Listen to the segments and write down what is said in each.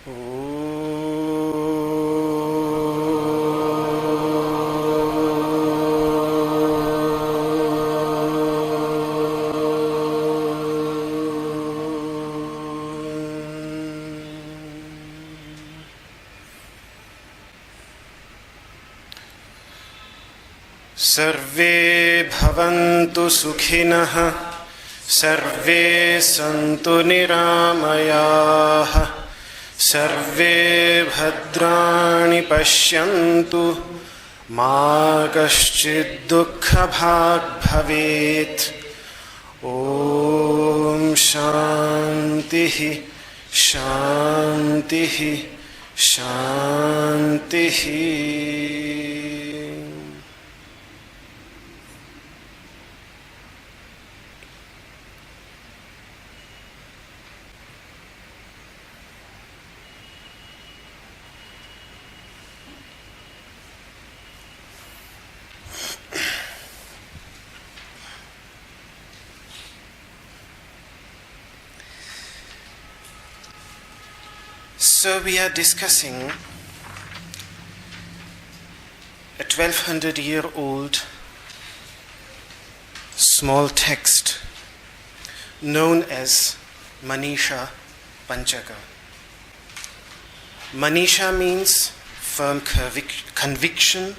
Sarve bhavantu sukhinah, sarve santu niramayaah, sarve bhadrani pashyantu, ma kaschid dukkha bhag bhavet. Om Shantihi, Shantihi, Shantihi. So we are discussing a 1200-year-old small text known as Manisha Panchakam. Manisha means firm conviction.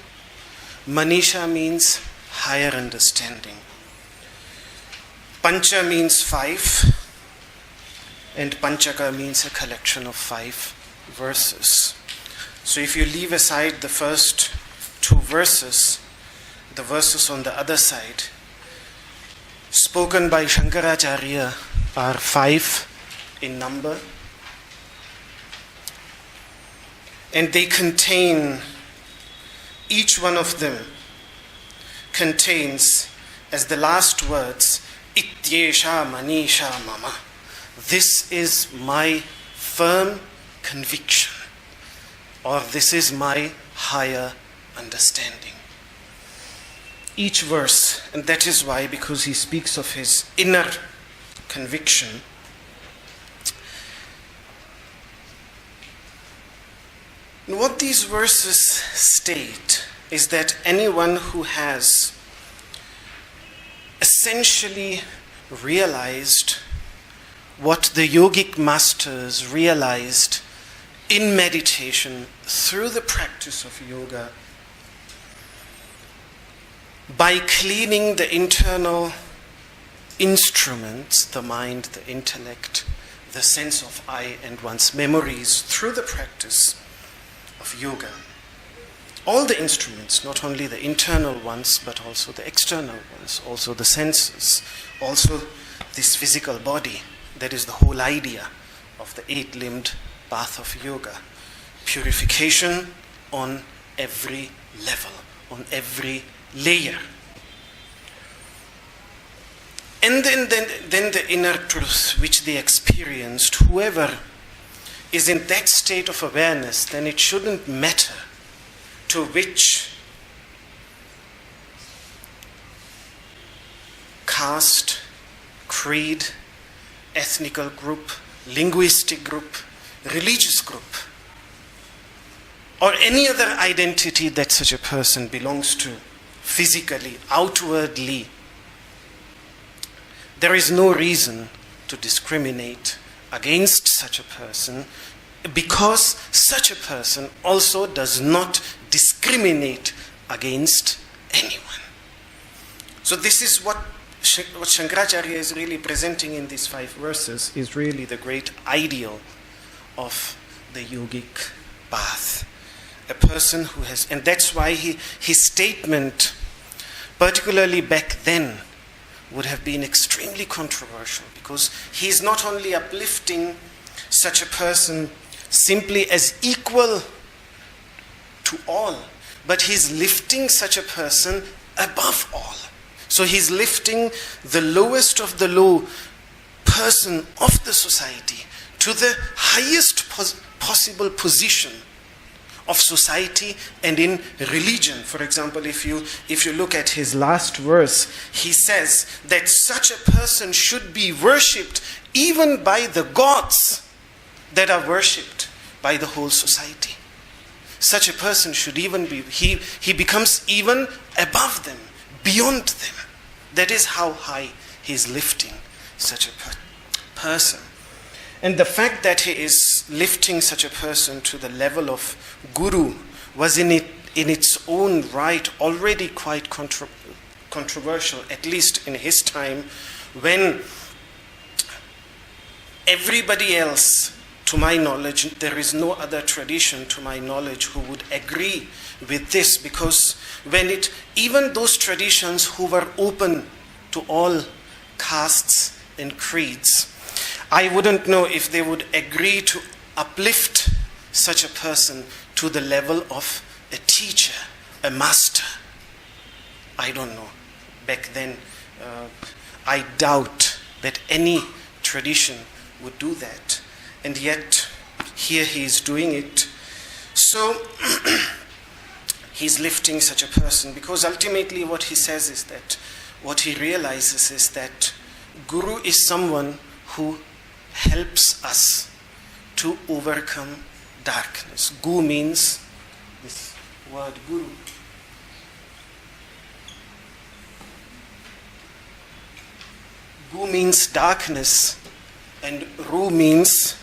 Manisha means higher understanding. Pancha means 5. And Panchaka means a collection of 5 verses. So if you leave aside the first 2 verses, the verses on the other side, spoken by Śaṅkarācārya, are 5 in number. And they contain, each one of them contains, as the last words, Ityesha Manisha Mama. This is my firm conviction, or this is my higher understanding. Each verse, and that is why, because he speaks of his inner conviction, and what these verses state is that anyone who has essentially realized what the yogic masters realized in meditation through the practice of yoga, by cleaning the internal instruments, the mind, the intellect, the sense of I and one's memories through the practice of yoga. All the instruments, not only the internal ones, but also the external ones, also the senses, also this physical body. That is the whole idea of the 8-limbed path of yoga. Purification on every level, on every layer. And then the inner truth which they experienced, whoever is in that state of awareness, then it shouldn't matter to which caste, creed, ethnical group, linguistic group, religious group, or any other identity that such a person belongs to, physically, outwardly. There is no reason to discriminate against such a person, because such a person also does not discriminate against anyone. So this is what Śaṅkarācārya is really presenting in these 5 verses, is really the great ideal of the yogic path. A person who has, and that's why his statement, particularly back then, would have been extremely controversial, because he is not only uplifting such a person simply as equal to all, but he's lifting such a person above all. So he's lifting the lowest of the low person of the society to the highest possible position of society and in religion. For example, if you look at his last verse, he says that such a person should be worshipped even by the gods that are worshipped by the whole society. Such a person should even be, he becomes even above them, beyond them. That is how high he is lifting such a person. And the fact that he is lifting such a person to the level of guru was in its own right already quite controversial, at least in his time, when everybody else, to my knowledge, there is no other tradition to my knowledge who would agree with this, because even those traditions who were open to all castes and creeds, I wouldn't know if they would agree to uplift such a person to the level of a teacher, a master. I don't know. Back then, I doubt that any tradition would do that. And yet, here he is doing it. So, he's lifting such a person, because ultimately what he says is that, what he realizes is that Guru is someone who helps us to overcome darkness. Gu means, this word Guru, Gu means darkness, and Ru means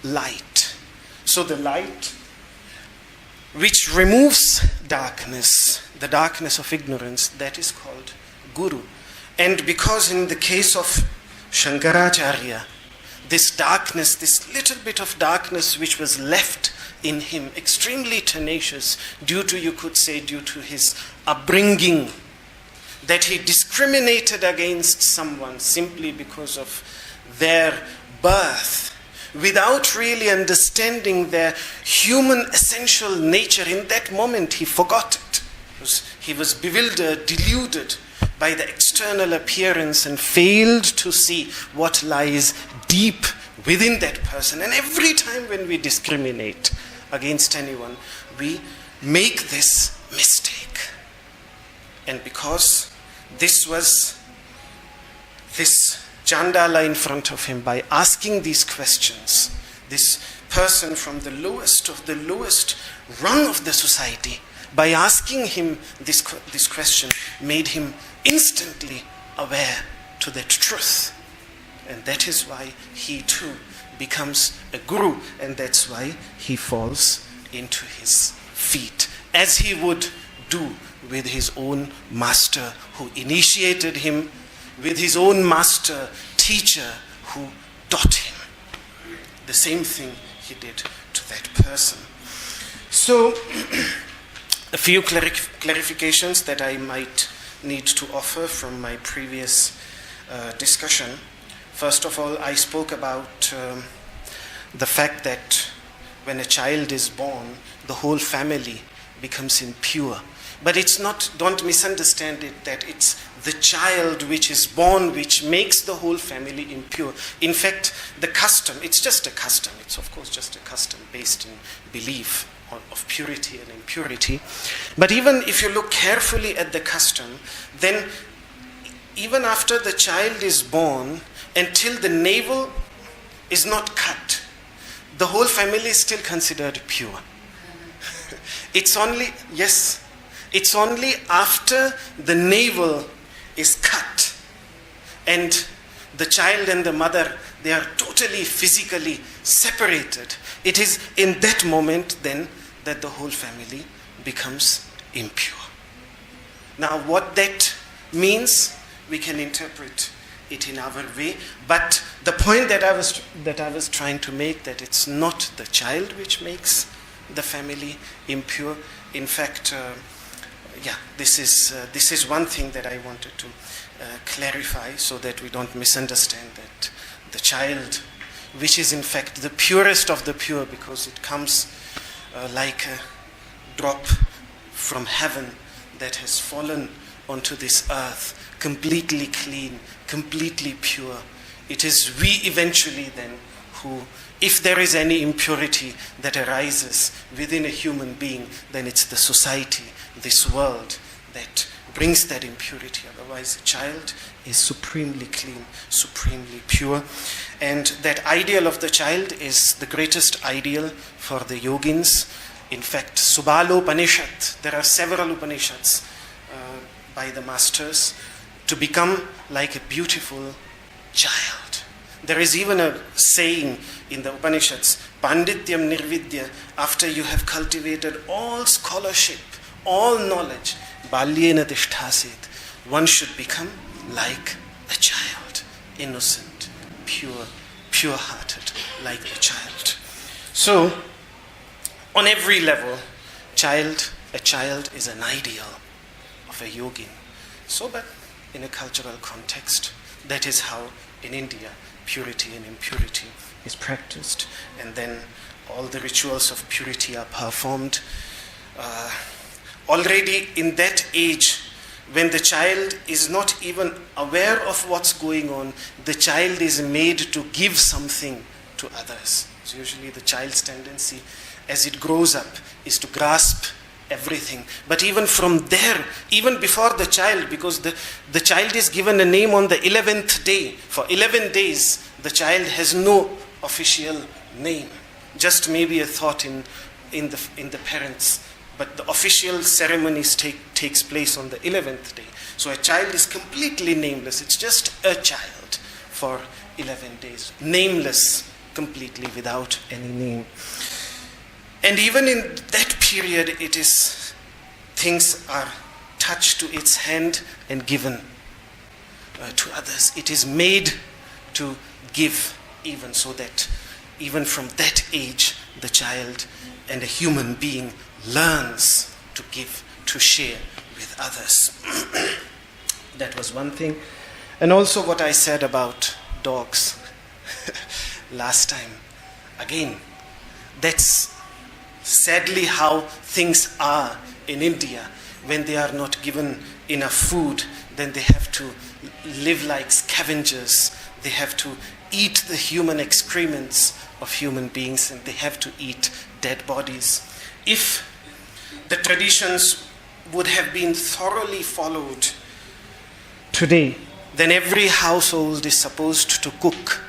light. So the light which removes darkness, the darkness of ignorance, that is called Guru. And because in the case of Śaṅkarācārya, this darkness, this little bit of darkness which was left in him, extremely tenacious, due to his upbringing, that he discriminated against someone simply because of their birth, without really understanding their human essential nature. In that moment he forgot it. He was bewildered, deluded by the external appearance, and failed to see what lies deep within that person. And every time when we discriminate against anyone, we make this mistake. And because this Chandala in front of him, by asking these questions, this person from the lowest of the lowest rung of the society, by asking him this question, made him instantly aware to that truth. And that is why he too becomes a guru, and that's why he falls into his feet, as he would do with his own master who initiated him, with his own master, teacher who taught him. The same thing he did to that person. So, a few clarifications that I might need to offer from my previous discussion. First of all, I spoke about the fact that when a child is born, the whole family becomes impure. But it's not, don't misunderstand it, that it's the child which is born which makes the whole family impure. In fact, the custom, it's just a custom. It's of course just a custom based in belief of purity and impurity. But even if you look carefully at the custom, then even after the child is born, until the navel is not cut, the whole family is still considered pure. It's only after the navel is cut and the child and the mother, they are totally physically separated. It is in that moment then that the whole family becomes impure. Now what that means, we can interpret it in our way, but the point that I was trying to make, that it's not the child which makes the family impure. In fact, this is one thing that I wanted to clarify, so that we don't misunderstand that the child, which is in fact the purest of the pure, because it comes like a drop from heaven that has fallen onto this earth, completely clean, completely pure. It is we eventually then who, if there is any impurity that arises within a human being, then it's the society, this world, that brings that impurity. Otherwise, a child is supremely clean, supremely pure. And that ideal of the child is the greatest ideal for the yogins. In fact, Subalo Upanishad, there are several Upanishads by the masters, to become like a beautiful child. There is even a saying in the Upanishads, Pandityam Nirvidya, after you have cultivated all scholarship, all knowledge, Balyena Tishthasit, one should become like a child, innocent, pure, pure-hearted, like a child. So, on every level, a child is an ideal of a yogin. So, but in a cultural context, that is how in India purity and impurity is practiced, and then all the rituals of purity are performed. Already in that age, when the child is not even aware of what's going on, the child is made to give something to others. So usually the child's tendency as it grows up is to grasp everything. But even from there, even before the child, because the child is given a name on the 11th day. For 11 days, the child has no official name. Just maybe a thought in the parents. But the official ceremonies takes place on the 11th day. So a child is completely nameless. It's just a child for 11 days. Nameless, completely without any name. And even in that period, things are touched to its hand and given to others. It is made to give, even so that even from that age, the child and a human being learns to give, to share with others. That was one thing. And also what I said about dogs last time. Again, that's sadly how things are in India. When they are not given enough food, then they have to live like scavengers. They have to eat the human excrements of human beings, and they have to eat dead bodies. If the traditions would have been thoroughly followed today, then every household is supposed to cook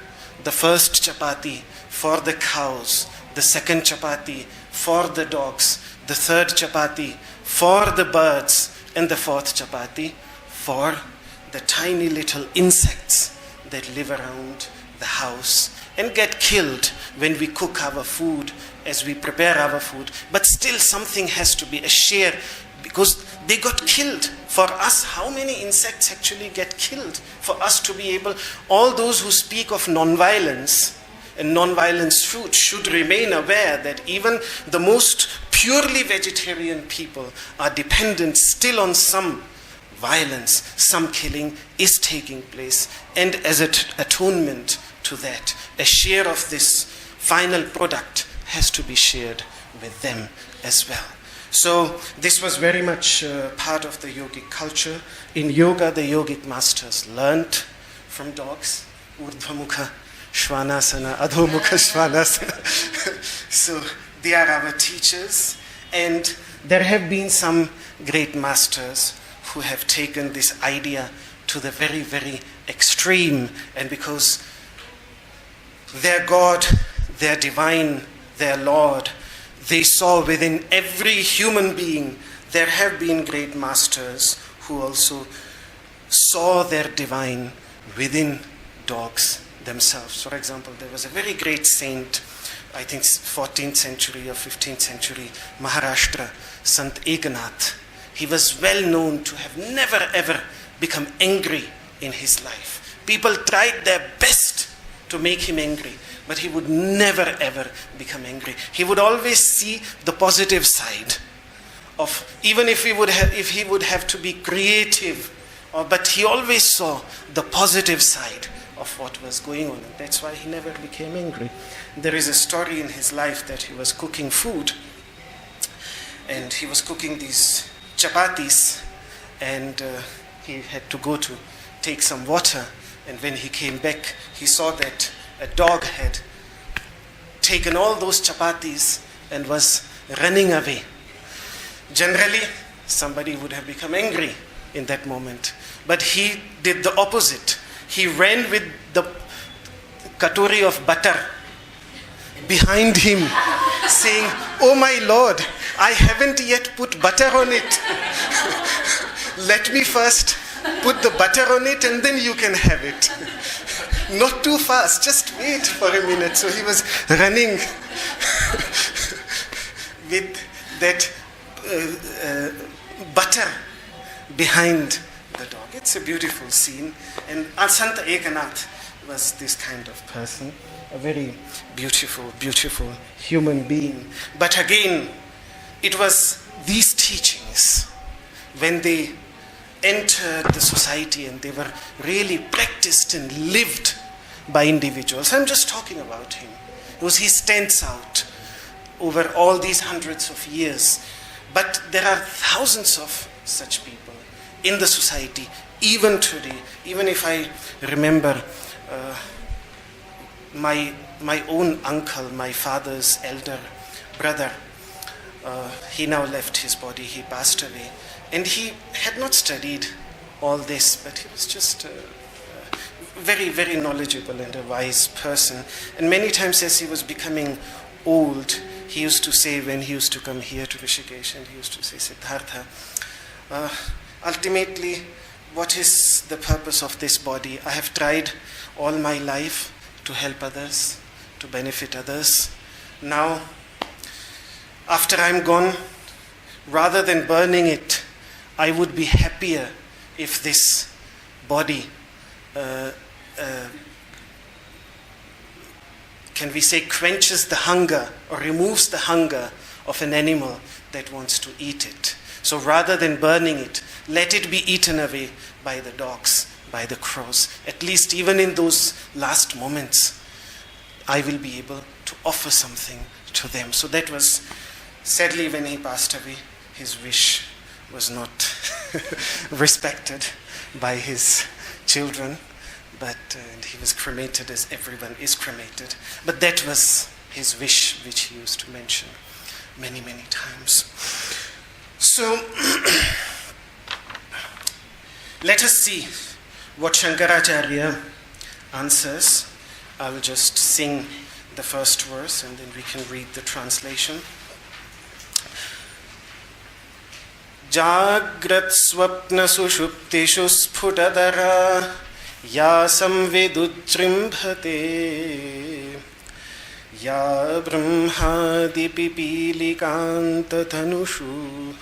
the first chapati for the cows, the second chapati for the dogs, the third chapati for the birds, and the fourth chapati for the tiny little insects that live around the house and get killed when we cook our food, as we prepare our food. But still something has to be a share, because they got killed. For us, how many insects actually get killed? For us to be able, all those who speak of non-violence and non-violence food should remain aware that even the most purely vegetarian people are dependent still on some violence, some killing is taking place. And as an atonement to that, a share of this final product has to be shared with them as well. So this was very much part of the yogic culture. In yoga, the yogic masters learnt from dogs, urdhvamukha shvanasana, adhomukha shvanasana. So they are our teachers, and there have been some great masters who have taken this idea to the very, very extreme, and because their God, their divine, their Lord, they saw within every human being, there have been great masters who also saw their divine within dogs themselves. For example, there was a very great saint, I think 14th century or 15th century, Maharashtra, Sant Ekanath. He was well known to have never ever become angry in his life. People tried their best to make him angry, but he would never ever become angry. He would always see the positive side of, even if he would have to be creative, but he always saw the positive side of what was going on. And that's why he never became angry. There is a story in his life that he was cooking food, and he was cooking these chapatis, and he had to go to take some water, and when he came back, he saw that a dog had taken all those chapatis and was running away. Generally, somebody would have become angry, in that moment. But he did the opposite. He ran with the katuri of butter behind him, saying, "Oh my Lord, I haven't yet put butter on it. Let me first put the butter on it and then you can have it. Not too fast, just wait for a minute." So he was running with that butter behind the dog. It's a beautiful scene. And Sant Ekanath was this kind of person, a very beautiful, beautiful human being. But again, it was these teachings, when they entered the society and they were really practiced and lived by individuals. I'm just talking about him. He stands out over all these hundreds of years. But there are thousands of such people in the society, even today. Even if I remember my own uncle, my father's elder brother, he now left his body, he passed away. And he had not studied all this, but he was just a very, very knowledgeable and a wise person. And many times as he was becoming old, he used to say, when he used to come here to Rishikesh, and he used to say, "Siddhartha, ultimately, what is the purpose of this body? I have tried all my life to help others, to benefit others. Now, after I'm gone, rather than burning it, I would be happier if this body, can we say, quenches the hunger or removes the hunger of an animal that wants to eat it. So rather than burning it, let it be eaten away by the dogs, by the crows. At least even in those last moments, I will be able to offer something to them." So that was, sadly, when he passed away, his wish was not respected by his children, but he was cremated as everyone is cremated. But that was his wish, which he used to mention many, many times. So let us see what Śaṅkarācārya answers. I will just sing the first verse and then we can read the translation. Jagrat swapna sushuptishu sphutadara ya samvedujrimbhate ya brahmadi pipilikanta tanushu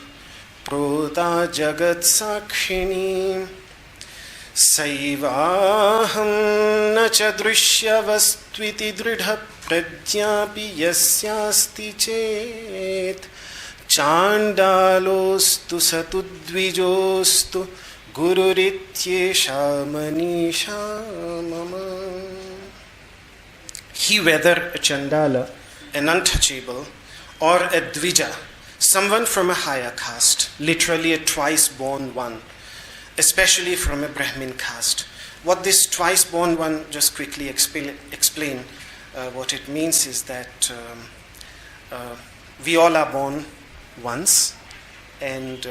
prota jagat sakshini saivaham na cha drishyavastviti dridha prajnapi yasyasti chet Chandalostu satudvijostu gururityesha Manisha mama. He, whether a Chandala, an untouchable, or a Dvija, someone from a higher caste, literally a twice-born one, especially from a Brahmin caste. What this twice-born one, just quickly explain what it means is that we all are born once, and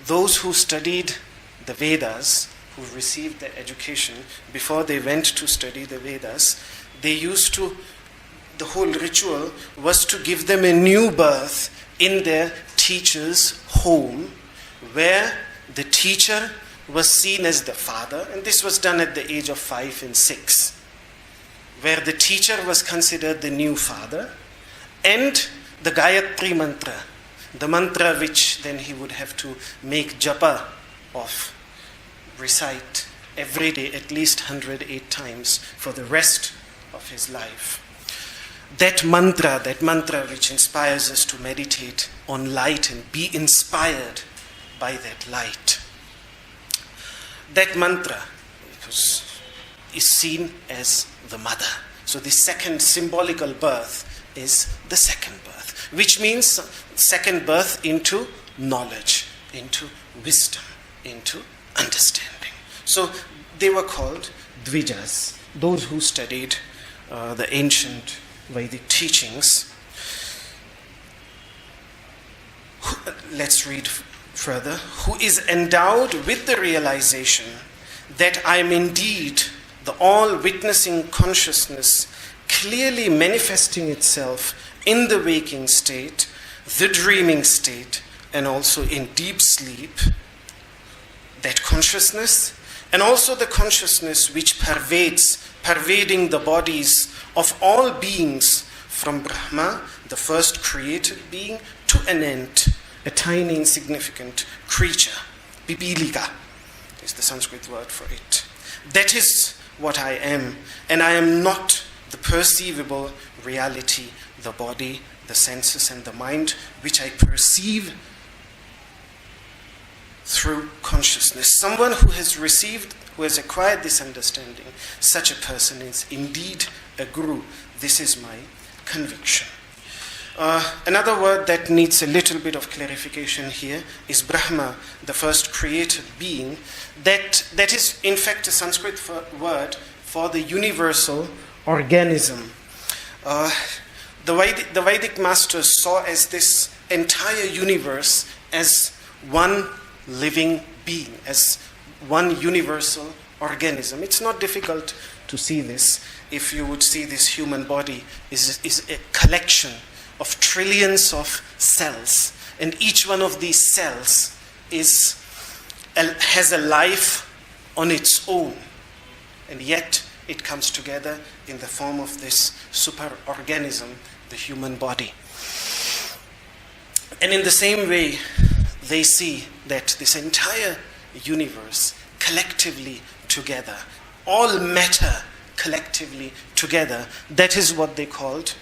those who studied the Vedas, who received their education before they went to study the Vedas, they used to, the whole ritual was to give them a new birth in their teacher's home, where the teacher was seen as the father, and this was done at the age of 5 and 6, where the teacher was considered the new father, and the Gayatri mantra, the mantra which then he would have to make japa of, recite every day at least 108 times for the rest of his life. That mantra which inspires us to meditate on light and be inspired by that light. That mantra is seen as the mother. So the second symbolical birth is the second birth, which means second birth into knowledge, into wisdom, into understanding. So they were called Dvijas, those who studied the ancient Vedic teachings. Let's read further, who is endowed with the realization that I am indeed the all-witnessing consciousness clearly manifesting itself in the waking state, the dreaming state, and also in deep sleep, that consciousness, and also the consciousness which pervading the bodies of all beings from Brahma, the first created being, to an ant, a tiny insignificant creature. Pipilika is the Sanskrit word for it. That is what I am, and I am not the perceivable reality, the body, the senses, and the mind, which I perceive through consciousness. Someone who has acquired this understanding, such a person is indeed a guru. This is my conviction. Another word that needs a little bit of clarification here is Brahma, the first created being. That is in fact a Sanskrit word for the universal organism. The Vedic masters saw as this entire universe as one living being, as one universal organism. It's not difficult to see this. If you would see this human body is a collection of trillions of cells, and each one of these cells has a life on its own, and yet it comes together in the form of this superorganism, the human body. And in the same way, they see that this entire universe collectively together, all matter collectively together, that is what they called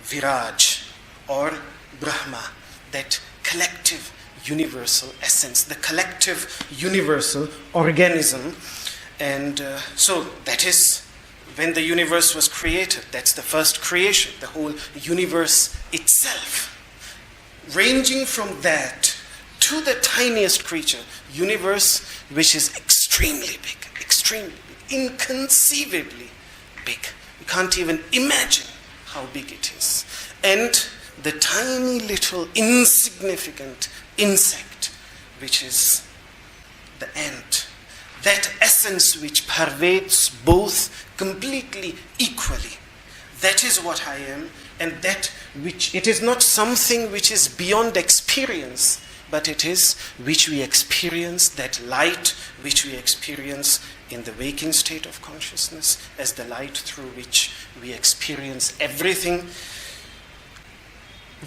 Viraj or Brahma, that collective universal essence, the collective universal organism. And so that is when the universe was created. That's the first creation, the whole universe itself. Ranging from that to the tiniest creature, universe which is extremely big, inconceivably big. We can't even imagine how big it is. And the tiny little insignificant insect, which is the ant. That essence which pervades both completely equally. That is what I am, and that which it is not something which is beyond experience, but it is which we experience, that light which we experience in the waking state of consciousness as the light through which we experience everything.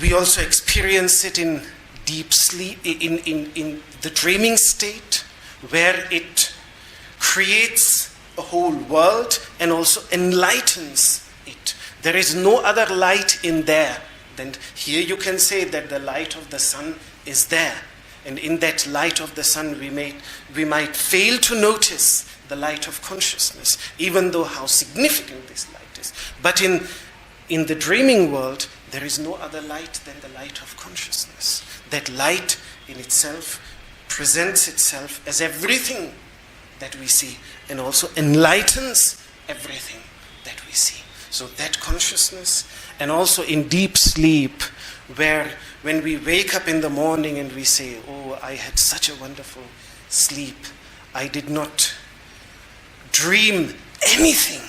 We also experience it in deep sleep, in the dreaming state, where it creates a whole world and also enlightens it. There is no other light in there. Then here you can say that the light of the sun is there. And in that light of the sun we might fail to notice the light of consciousness, even though how significant this light is. But in the dreaming world, there is no other light than the light of consciousness. That light in itself presents itself as everything that we see and also enlightens everything that we see. So that consciousness, and also in deep sleep, where when we wake up in the morning and we say, oh, I had such a wonderful sleep, I did not dream anything.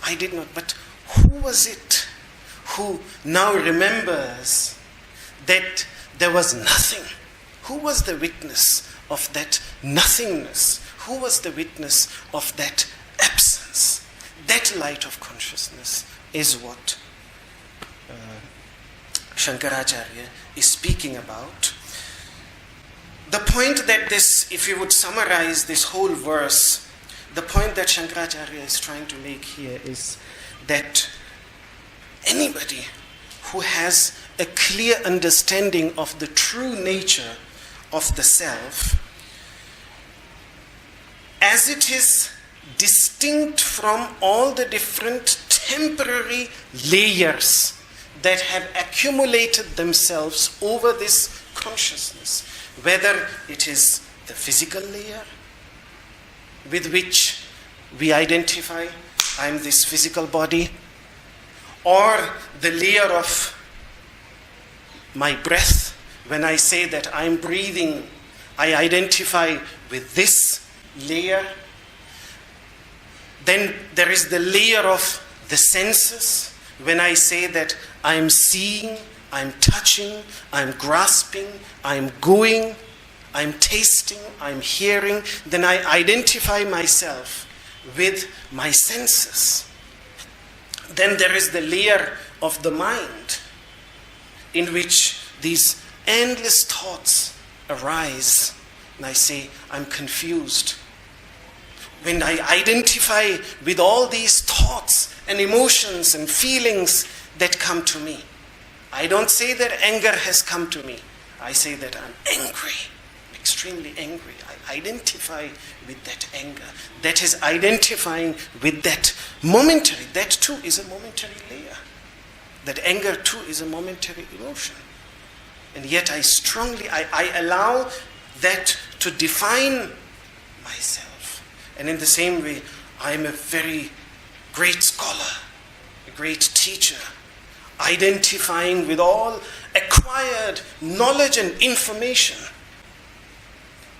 I did not, but who was it who now remembers that there was nothing? Who was the witness of that nothingness? Who was the witness of that absence? That light of consciousness is what Śaṅkarācārya is speaking about. The point that this, if you would summarize this whole verse, the point that Śaṅkarācārya is trying to make here is that anybody who has a clear understanding of the true nature of the self, as it is distinct from all the different temporary layers that have accumulated themselves over this consciousness, whether it is the physical layer with which we identify, I am this physical body, or the layer of my breath, When I say that I'm breathing, I identify with this layer. Then there is the layer of the senses. When I say that I'm seeing, I'm touching, I'm grasping, I'm going, I'm tasting, I'm hearing, then I identify myself with my senses. Then there is the layer of the mind, in which these endless thoughts arise, and I say, I'm confused. When I identify with all these thoughts and emotions and feelings that come to me, I don't say that anger has come to me. I say that I'm angry, extremely angry. I identify with that anger. That is identifying with that momentary. That too is a momentary layer. That anger too is a momentary emotion. And yet I allow that to define myself. And in the same way, I am a very great scholar, a great teacher, identifying with all acquired knowledge and information.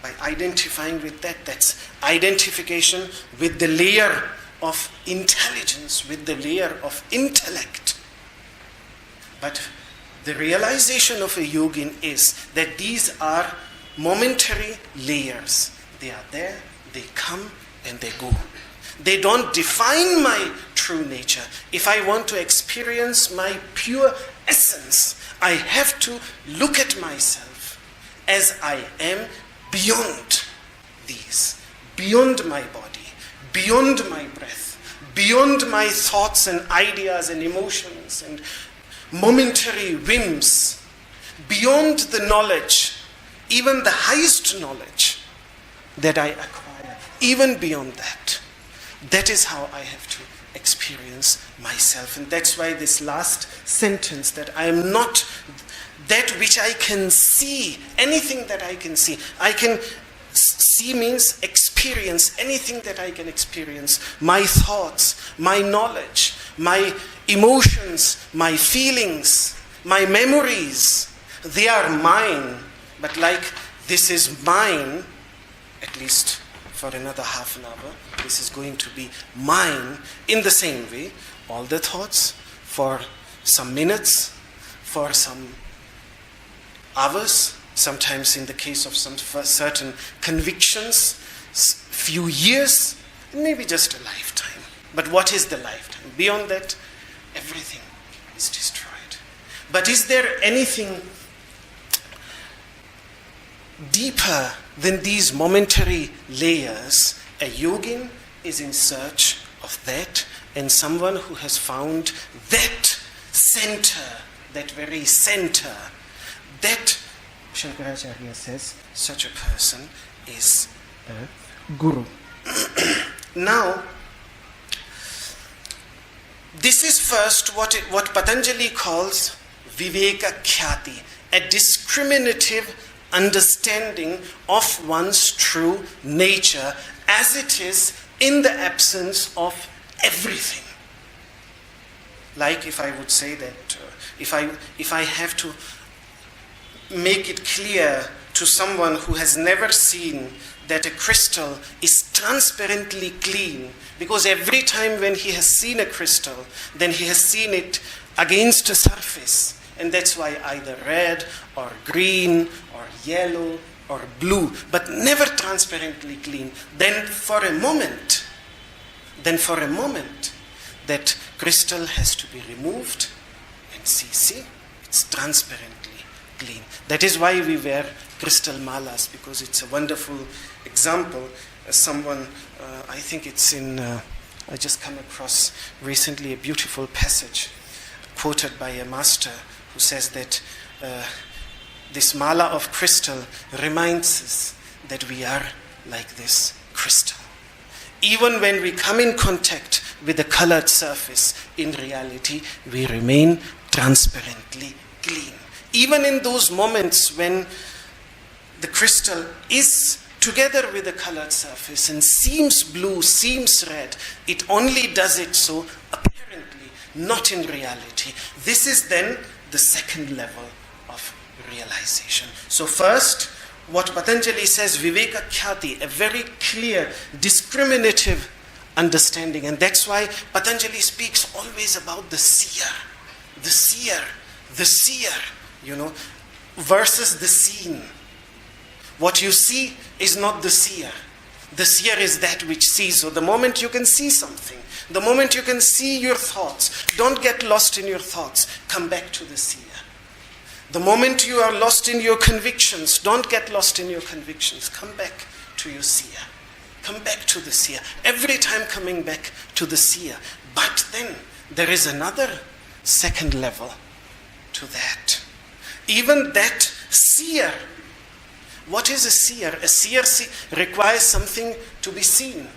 By identifying with that, that's identification with the layer of intelligence, with the layer of intellect. But the realization of a yogin is that these are momentary layers. They are there, they come, and they go. They don't define my true nature. If I want to experience my pure essence, I have to look at myself as I am beyond these, beyond my body, beyond my breath, beyond my thoughts and ideas and emotions and momentary whims, beyond the knowledge, even the highest knowledge that I acquire. Even beyond that, that is how I have to experience myself. And that's why this last sentence, that I am not that which I can see, anything that I can see. I can see means experience, anything that I can experience. My thoughts, my knowledge, my emotions, my feelings, my memories, they are mine. But like this is mine, at least for another half an hour, this is going to be mine. In the same way, all the thoughts for some minutes, for some hours, sometimes in the case of some certain convictions, few years, maybe just a lifetime. But what is the lifetime? Beyond that, everything is destroyed. But is there anything deeper than these momentary layers? A yogin is in search of that, and someone who has found that center, that very center, that, Śaṅkarācārya says, such a person is a guru. Now, this is first what Patanjali calls viveka khyati, a discriminative understanding of one's true nature as it is in the absence of everything. Like if I would say that, if I have to make it clear to someone who has never seen that a crystal is transparently clean, because every time when he has seen a crystal, then he has seen it against a surface. And that's why either red or green or yellow or blue, but never transparently clean. Then for a moment, that crystal has to be removed and see, it's transparently clean. That is why we wear crystal malas, because it's a wonderful example. Someone, I think it's in, I just come across recently a beautiful passage quoted by a master who says that this mala of crystal reminds us that we are like this crystal. Even when we come in contact with a colored surface, in reality, we remain transparently clean. Even in those moments when the crystal is together with a colored surface and seems blue, seems red, it only does it so apparently, not in reality. This is then the second level of realization. So first, what Patanjali says, Viveka Khyati, a very clear, discriminative understanding. And that's why Patanjali speaks always about the seer, the seer, the seer, versus the seen. What you see is not the seer. The seer is that which sees. So the moment you can see something, the moment you can see your thoughts, don't get lost in your thoughts. Come back to the seer. The moment you are lost in your convictions, don't get lost in your convictions. Come back to your seer. Come back to the seer. Every time coming back to the seer. But then there is another second level to that. Even that seer. What is a seer? A seer requires something to be seen.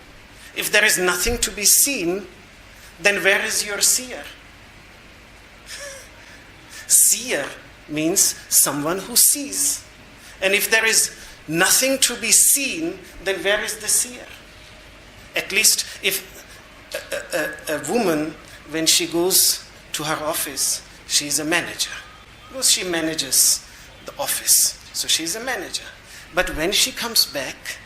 If there is nothing to be seen, then where is your seer? Seer means someone who sees. And if there is nothing to be seen, then where is the seer? At least if a woman, when she goes to her office, she is a manager. Because she manages the office. So she is a manager. But when she comes back,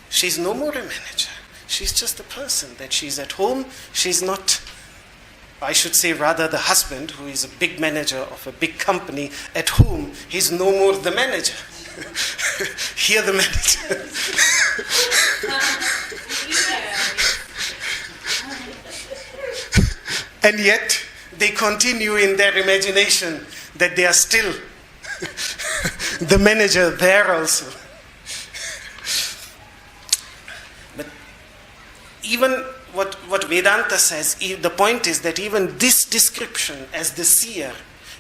she's no more a manager. She's just a person that she's at home. She's not, I should say rather the husband, who is a big manager of a big company, at home, he's no more the manager. Here the manager. And yet, they continue in their imagination that they are still the manager there also. But even what Vedanta says, the point is that even this description as the seer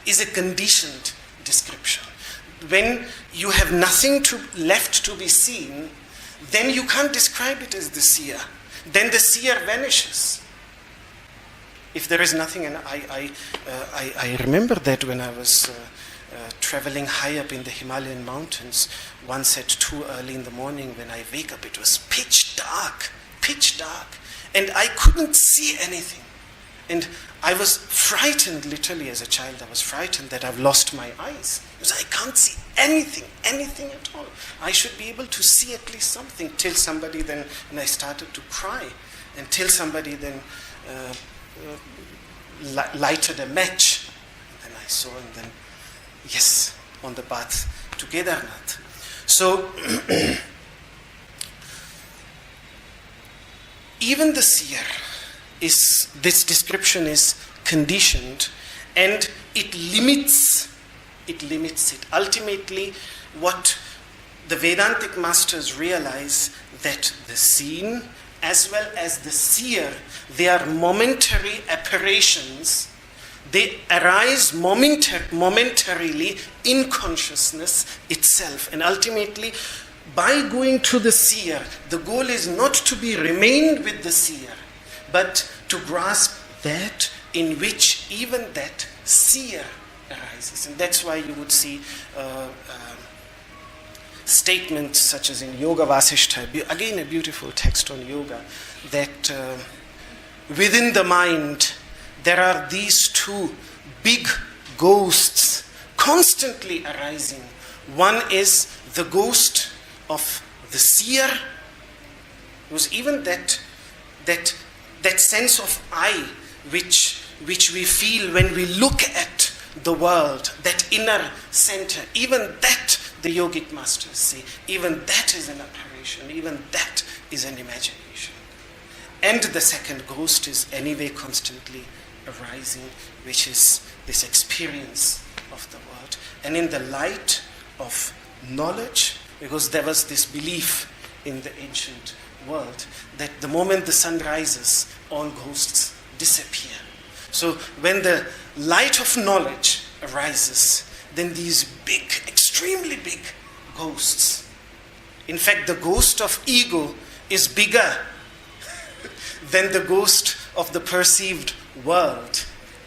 is a conditioned description. When you have nothing left to be seen, then you can't describe it as the seer. Then the seer vanishes. If there is nothing, and I remember that when I was traveling high up in the Himalayan mountains, once at 2 early in the morning when I wake up, it was pitch dark, and I couldn't see anything. And I was frightened, literally as a child, I was frightened that I've lost my eyes. Because I can't see anything at all. I should be able to see at least something, till somebody then, and I started to cry, until somebody then lighted a match. And then I saw, and then, yes, on the path to Kedarnath. So, even the seer this description is conditioned, and it limits it. Ultimately, what the Vedantic masters realize, that the seen as well as the seer, they are momentary apparitions. They arise momentarily in consciousness itself. And ultimately, by going to the seer, the goal is not to be remained with the seer, but to grasp that in which even that seer arises. And that's why you would see statements such as in Yoga Vasishtha, again a beautiful text on yoga, that within the mind there are these two big ghosts constantly arising. One is the ghost of the seer, because even that sense of I which we feel when we look at the world, that inner center, even that, the yogic masters say, even that is an apparition, even that is an imagination. And the second ghost is anyway constantly arising, which is this experience of the world. And in the light of knowledge, because there was this belief in the ancient world that the moment the sun rises, all ghosts disappear. So when the light of knowledge arises, then these big, extremely big ghosts, in fact the ghost of ego is bigger than the ghost of the perceived world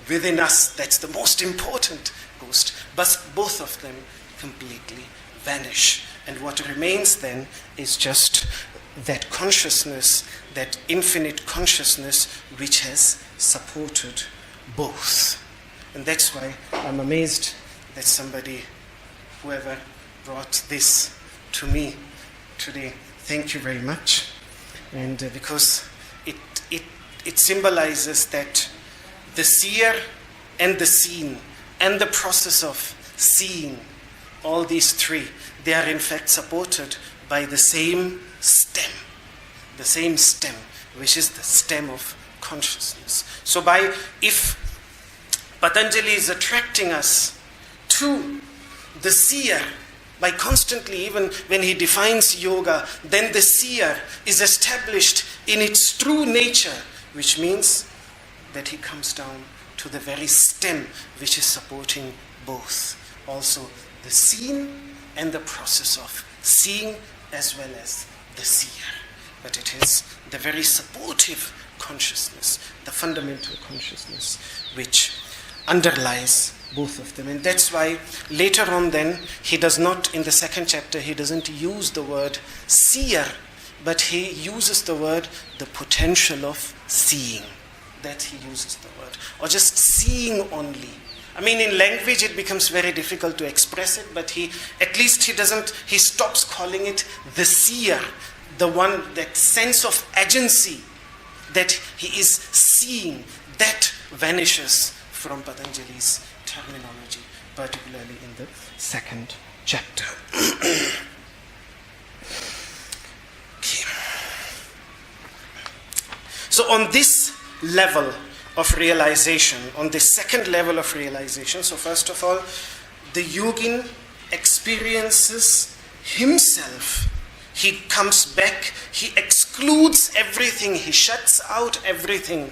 within us. That's the most important ghost. But both of them completely vanish. And what remains then is just that consciousness, that infinite consciousness which has supported both. And that's why I'm amazed that somebody whoever brought this to me today. Thank you very much. And because it symbolizes that the seer and the seen and the process of seeing, all these three, they are in fact supported by the same stem, which is the stem of consciousness. So if Patanjali is attracting us to the seer, by constantly, even when he defines yoga, then the seer is established in its true nature, which means that he comes down to the very stem which is supporting both. Also the seen and the process of seeing as well as the seer. But it is the very supportive consciousness, the fundamental consciousness, which underlies both of them. And that's why later on then, he does not, in the second chapter, he doesn't use the word seer, but he uses the word the potential of seeing. That he uses the word. Or just seeing only. I mean, in language it becomes very difficult to express it, but he stops calling it the seer, the one, that sense of agency that he is seeing, that vanishes from Patanjali's terminology, particularly in the second chapter. Okay. So on this level of realization, on the second level of realization, so first of all, the yogin experiences himself. He comes back, he excludes everything, he shuts out everything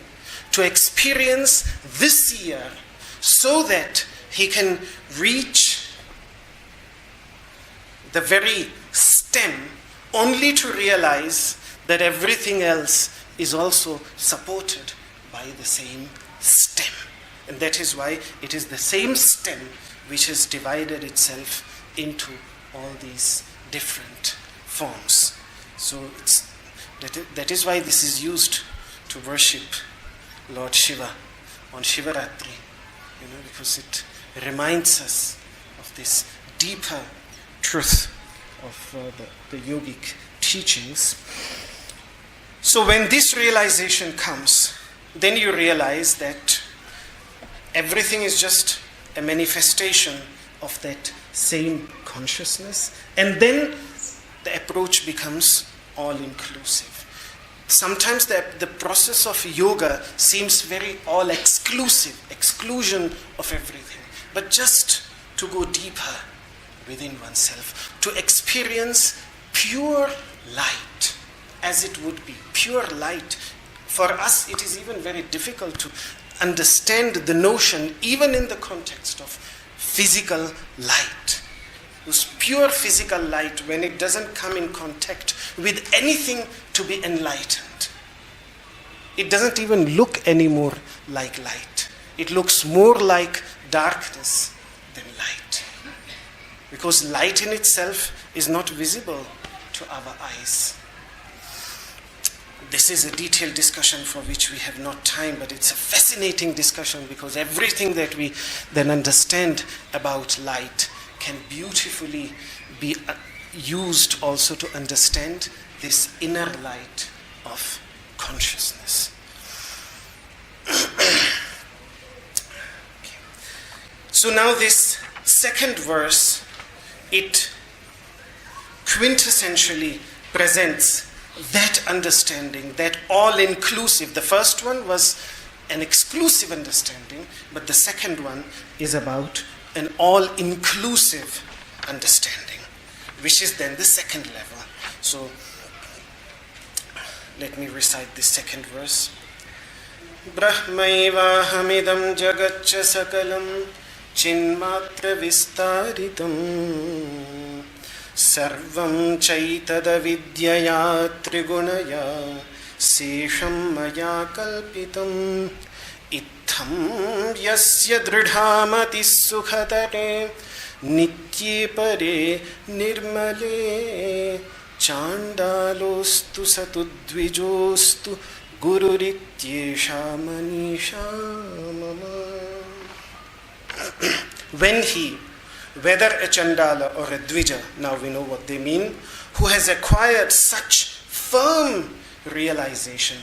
to experience this seer, so that he can reach the very stem, only to realize that everything else is also supported by the same stem. And that is why it is the same stem which has divided itself into all these different forms. So that is why this is used to worship Lord Shiva on Shivaratri, because it reminds us of this deeper truth of the yogic teachings. So when this realization comes, then you realize that everything is just a manifestation of that same consciousness, and then the approach becomes all-inclusive. Sometimes the process of yoga seems very all-exclusive, exclusion of everything. But just to go deeper within oneself, to experience pure light, as it would be, pure light. For us, it is even very difficult to understand the notion, even in the context of physical light. This pure physical light, when it doesn't come in contact with anything to be enlightened, it doesn't even look anymore like light. It looks more like darkness than light. Because light in itself is not visible to our eyes. This is a detailed discussion for which we have not time, but it's a fascinating discussion, because everything that we then understand about light can beautifully be used also to understand this inner light of consciousness. Okay. So now this second verse, it quintessentially presents that understanding, that all-inclusive. The first one was an exclusive understanding, but the second one is about an all-inclusive understanding, which is then the second level. So let me recite this second verse. Brahmaivahamidam jagatcha sakalam chinmatra vistaritam sarvam chaitad vidyaya trigunaya sesham maya kalpitam itham yasya dridhamati sukhatare nitye pare nirmale chandalostu satudvijostu gururityesha manisha mama. When he whether a Chandala or a Dvija, now we know what they mean, who has acquired such firm realization.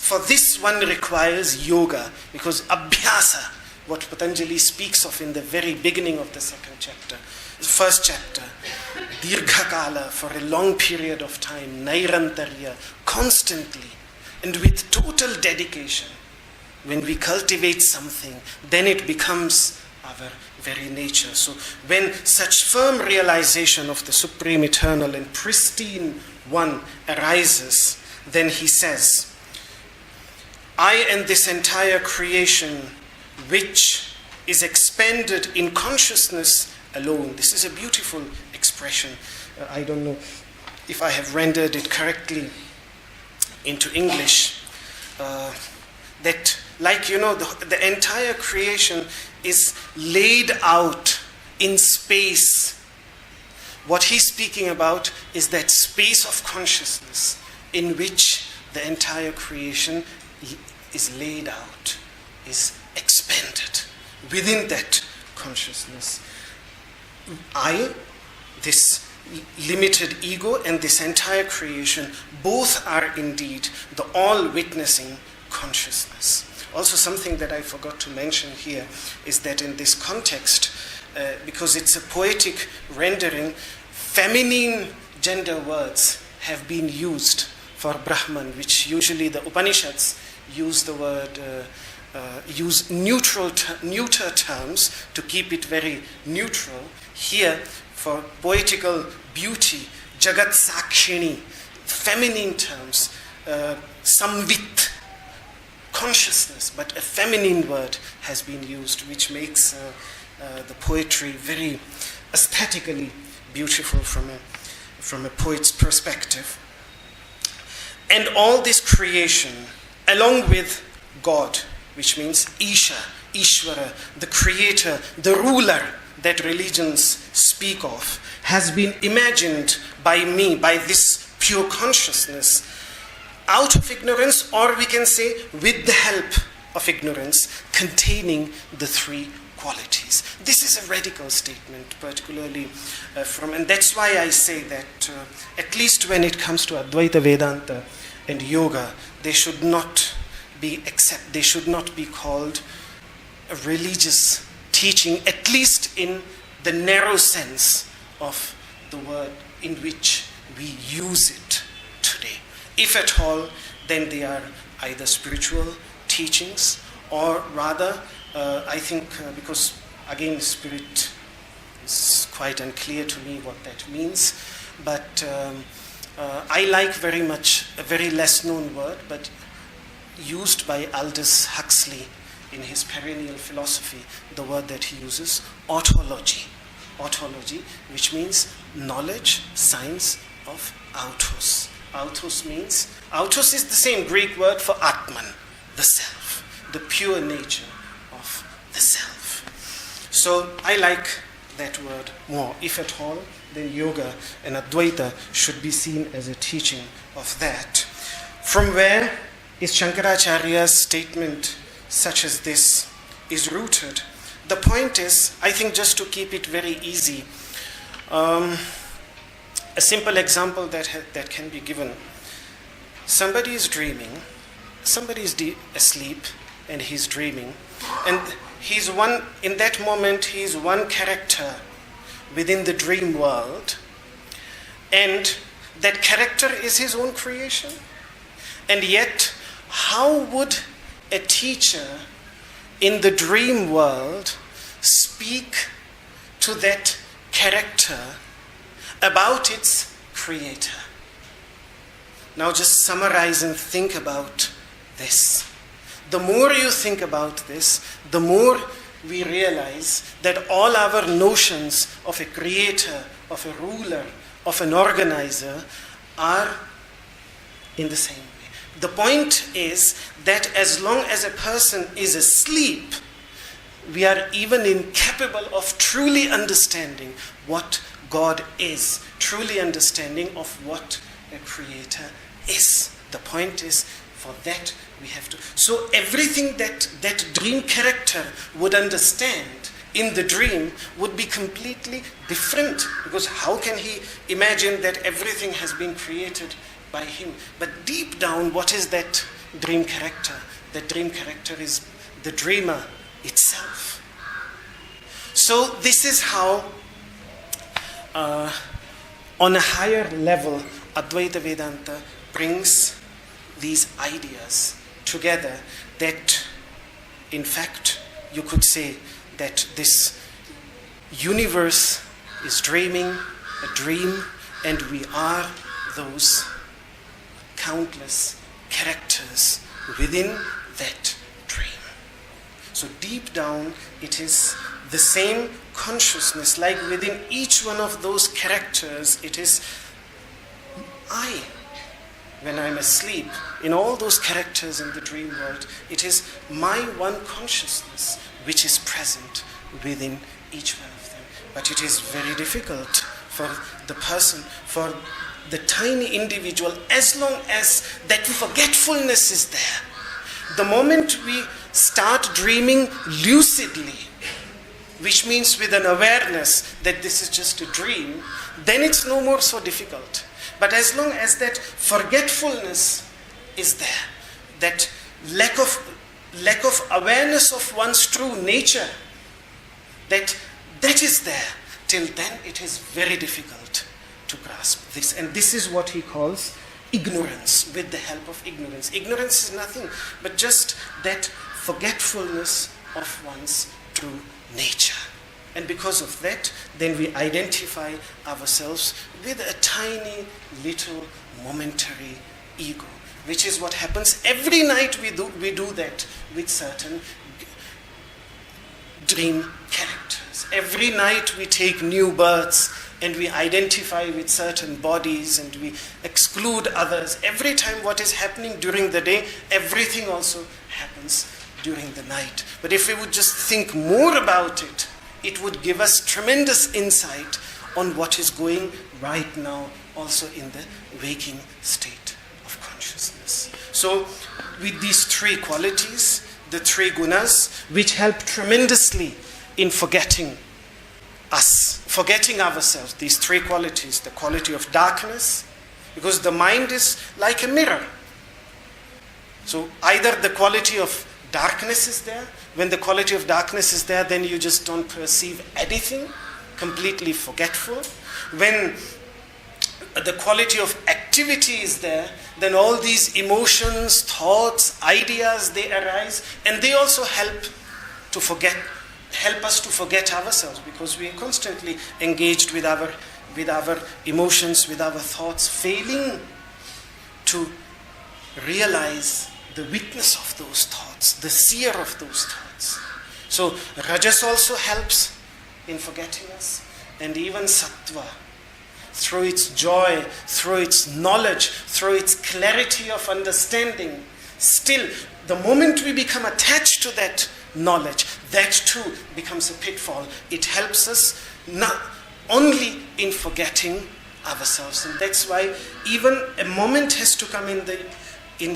For this one requires yoga, because abhyasa, what Patanjali speaks of in the very beginning of the first chapter, dirghakala, for a long period of time, nairantarya, constantly, and with total dedication. When we cultivate something, then it becomes our very nature. So when such firm realization of the Supreme Eternal and Pristine One arises, then he says, I and this entire creation, which is expanded in consciousness alone. This is a beautiful expression. I don't know if I have rendered it correctly into English. That, like, the entire creation is laid out in space. What he's speaking about is that space of consciousness in which the entire creation is laid out, is expanded within that consciousness. I, this limited ego, and this entire creation, both are indeed the all-witnessing consciousness. Also, something that I forgot to mention here is that in this context, because it's a poetic rendering, feminine gender words have been used for Brahman, which usually the Upanishads use the word, use neuter terms to keep it very neutral. Here, for poetical beauty, Jagat Sakshini, feminine terms, Samvit, consciousness, but a feminine word has been used, which makes the poetry very aesthetically beautiful from a poet's perspective. And all this creation, along with God, which means Isha, Ishvara, the creator, the ruler that religions speak of, has been imagined by me, by this pure consciousness, out of ignorance, or we can say with the help of ignorance, containing the three qualities. This is a radical statement, particularly and that's why I say that at least when it comes to Advaita Vedanta and yoga, they should not be called a religious teaching, at least in the narrow sense of the word in which we use it today. If at all, then they are either spiritual teachings, or rather, I think, because again, spirit is quite unclear to me what that means, but I like very much a very less known word, but used by Aldous Huxley in his perennial philosophy, the word that he uses, autology. Autology, which means knowledge, science of autos. Autos is the same Greek word for Atman, the self, the pure nature of the self. So I like that word more. If at all, then yoga and Advaita should be seen as a teaching of that. From where is Śaṅkarācārya's statement such as this is rooted? The point is, I think, just to keep it very easy, a simple example that can be given. Somebody is dreaming, somebody is asleep, and he's dreaming, and in that moment he is one character within the dream world, and that character is his own creation. And yet, how would a teacher in the dream world speak to that character about its creator? Now just summarize and think about this. The more you think about this, the more we realize that all our notions of a creator, of a ruler, of an organizer are in the same way. The point is that as long as a person is asleep, we are even incapable of truly understanding what God is, truly understanding of what a creator is. The point is, for that we have to. So everything that dream character would understand in the dream would be completely different, because how can he imagine that everything has been created by him? But deep down, what is that dream character? That dream character is the dreamer itself. So this is how, on a higher level, Advaita Vedanta brings these ideas together, that in fact you could say that this universe is dreaming a dream, and we are those countless characters within that dream. So deep down it is the same consciousness, like within each one of those characters it is I. When I'm asleep, in all those characters in the dream world, it is my one consciousness which is present within each one of them. But it is very difficult for the person, for the tiny individual, as long as that forgetfulness is there. The moment we start dreaming lucidly, which means with an awareness that this is just a dream, then it's no more so difficult. But as long as that forgetfulness is there, that lack of awareness of one's true nature, that is there, till then it is very difficult to grasp this. And this is what he calls ignorance, with the help of ignorance. Ignorance is nothing but just that forgetfulness of one's true nature. And because of that, then we identify ourselves with a tiny little momentary ego, which is what happens every night. We do that with certain dream characters. Every night we take new births and we identify with certain bodies and we exclude others. Every time what is happening during the day, everything also happens during the night. But if we would just think more about it, it would give us tremendous insight on what is going right now also in the waking state of consciousness. So with these three qualities, the three gunas, which help tremendously in forgetting us, forgetting ourselves, these three qualities, the quality of darkness, because the mind is like a mirror. So either the quality of darkness is there. When the quality of darkness is there, then you just don't perceive anything, completely forgetful. When the quality of activity is there, then all these emotions, thoughts, ideas, they arise, and they also help us to forget ourselves, because we are constantly engaged with our emotions, with our thoughts, failing to realize the witness of those thoughts, the seer of those thoughts. So Rajas also helps in forgetting us, and even Sattva, through its joy, through its knowledge, through its clarity of understanding. Still, the moment we become attached to that knowledge, that too becomes a pitfall. It helps us not only in forgetting ourselves, and that's why even a moment has to come in the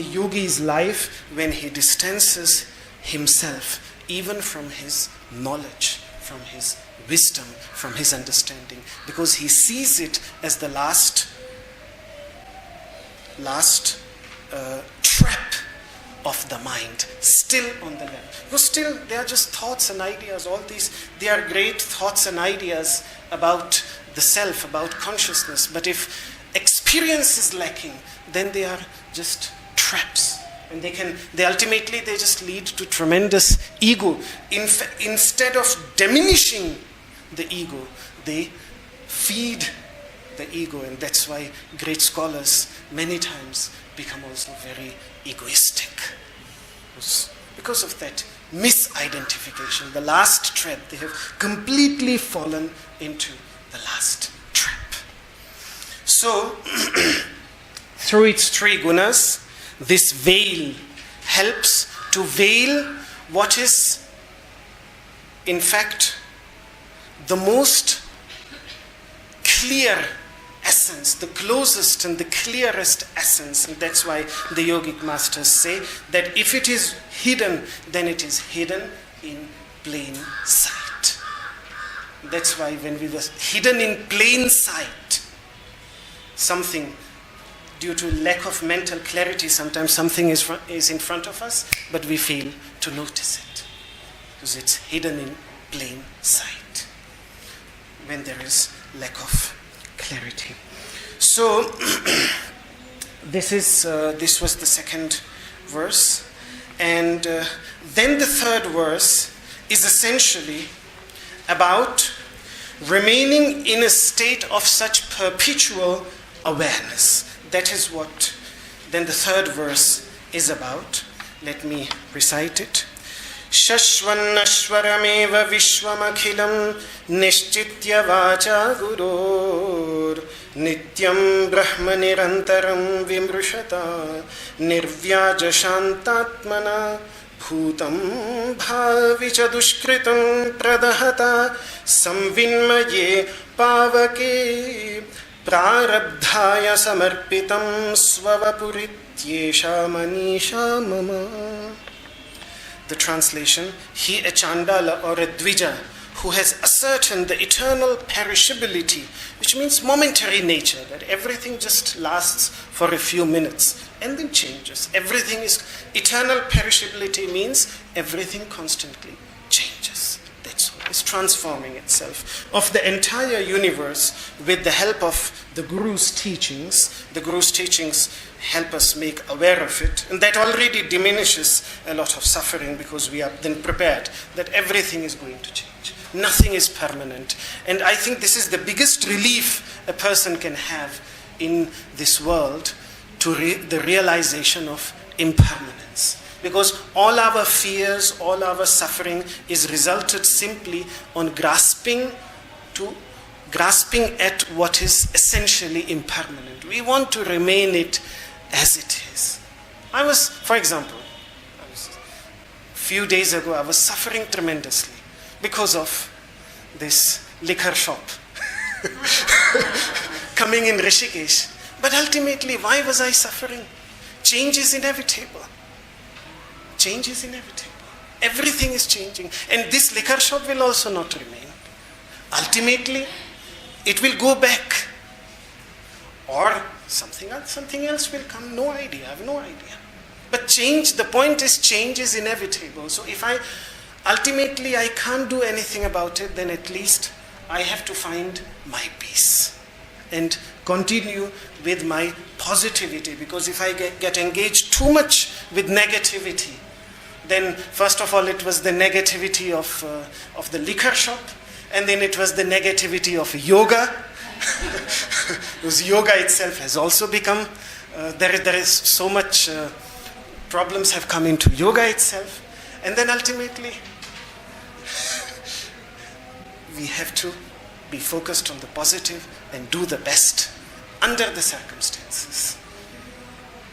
yogi's life when he distances himself even from his knowledge, from his wisdom, from his understanding, because he sees it as the last trap of the mind, still on the level. Because still they are just thoughts and ideas. All these, they are great thoughts and ideas about the self, about consciousness. But if experience is lacking, then they are just traps, and they ultimately just lead to tremendous ego. Instead of diminishing the ego, they feed the ego, and that's why great scholars many times become also very egoistic, because of that misidentification, the last trap. They have completely fallen into the last trap. So through its three gunas, this veil helps to veil what is, in fact, the most clear essence, the closest and the clearest essence. And that's why the yogic masters say that if it is hidden, then it is hidden in plain sight. That's why when we were hidden in plain sight, something, due to lack of mental clarity, sometimes something is in front of us, but we fail to notice it. Because it's hidden in plain sight when there is lack of clarity. So, this was the second verse. And then the third verse is essentially about remaining in a state of such perpetual awareness. That is what then the third verse is about. Let me recite it. Shashvannashwarameva vishwamakhilam nishchitya vacha gurur nityam brahma nirantaram vimrushata nirvyaja shantatmana bhutam bhavicha dushkritam pradahata samvinmaye pavake prarabdhaya samarpitam svavapurithyesha Manisha mama. The translation, he a Chandala or a Dvija who has ascertained the eternal perishability, which means momentary nature, that everything just lasts for a few minutes and then changes. Everything is eternal perishability means everything constantly changes. That's what is transforming itself. Of the entire universe with the help of the Guru's teachings help us make aware of it, and that already diminishes a lot of suffering because we are then prepared that everything is going to change. Nothing is permanent. And I think this is the biggest relief a person can have in this world, to the realization of impermanence. Because all our fears, all our suffering is resulted simply on grasping at what is essentially impermanent. We want to remain it as it is. A few days ago, I was suffering tremendously because of this liquor shop coming in Rishikesh. But ultimately, why was I suffering? Change is inevitable. Change is inevitable. Everything is changing. And this liquor shop will also not remain. Ultimately, it will go back. Or something else will come. No idea. I have no idea. But change, the point is change is inevitable. So if ultimately I can't do anything about it, then at least I have to find my peace and continue with my positivity. Because if I get engaged too much with negativity, then first of all it was the negativity of the liquor shop, and then it was the negativity of yoga. Because yoga itself has also become, there is so much problems have come into yoga itself. And then ultimately, we have to be focused on the positive and do the best under the circumstances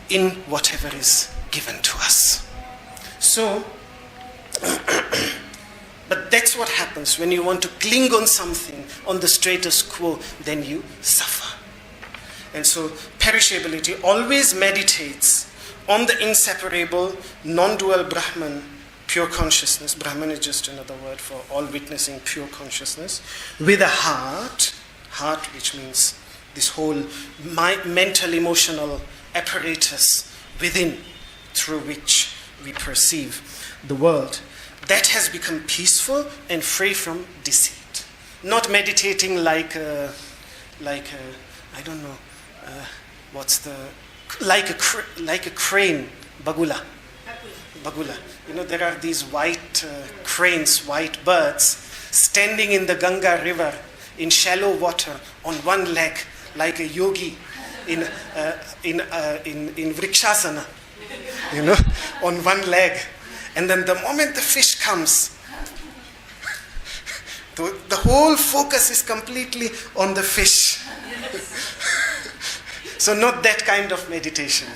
in whatever is given to us. So, but that's what happens when you want to cling on something, on the status quo, then you suffer. And so perishability always meditates on the inseparable, non-dual Brahman, pure consciousness. Brahman is just another word for all witnessing pure consciousness, with a heart which means this whole mental emotional apparatus within, through which we perceive the world, that has become peaceful and free from deceit. Not meditating like a crane, bagula. You know, there are these white cranes, white birds, standing in the Ganga river in shallow water on one leg, like a yogi in Vrikshasana, you know, on one leg. And then the moment the fish comes, the whole focus is completely on the fish. So not that kind of meditation.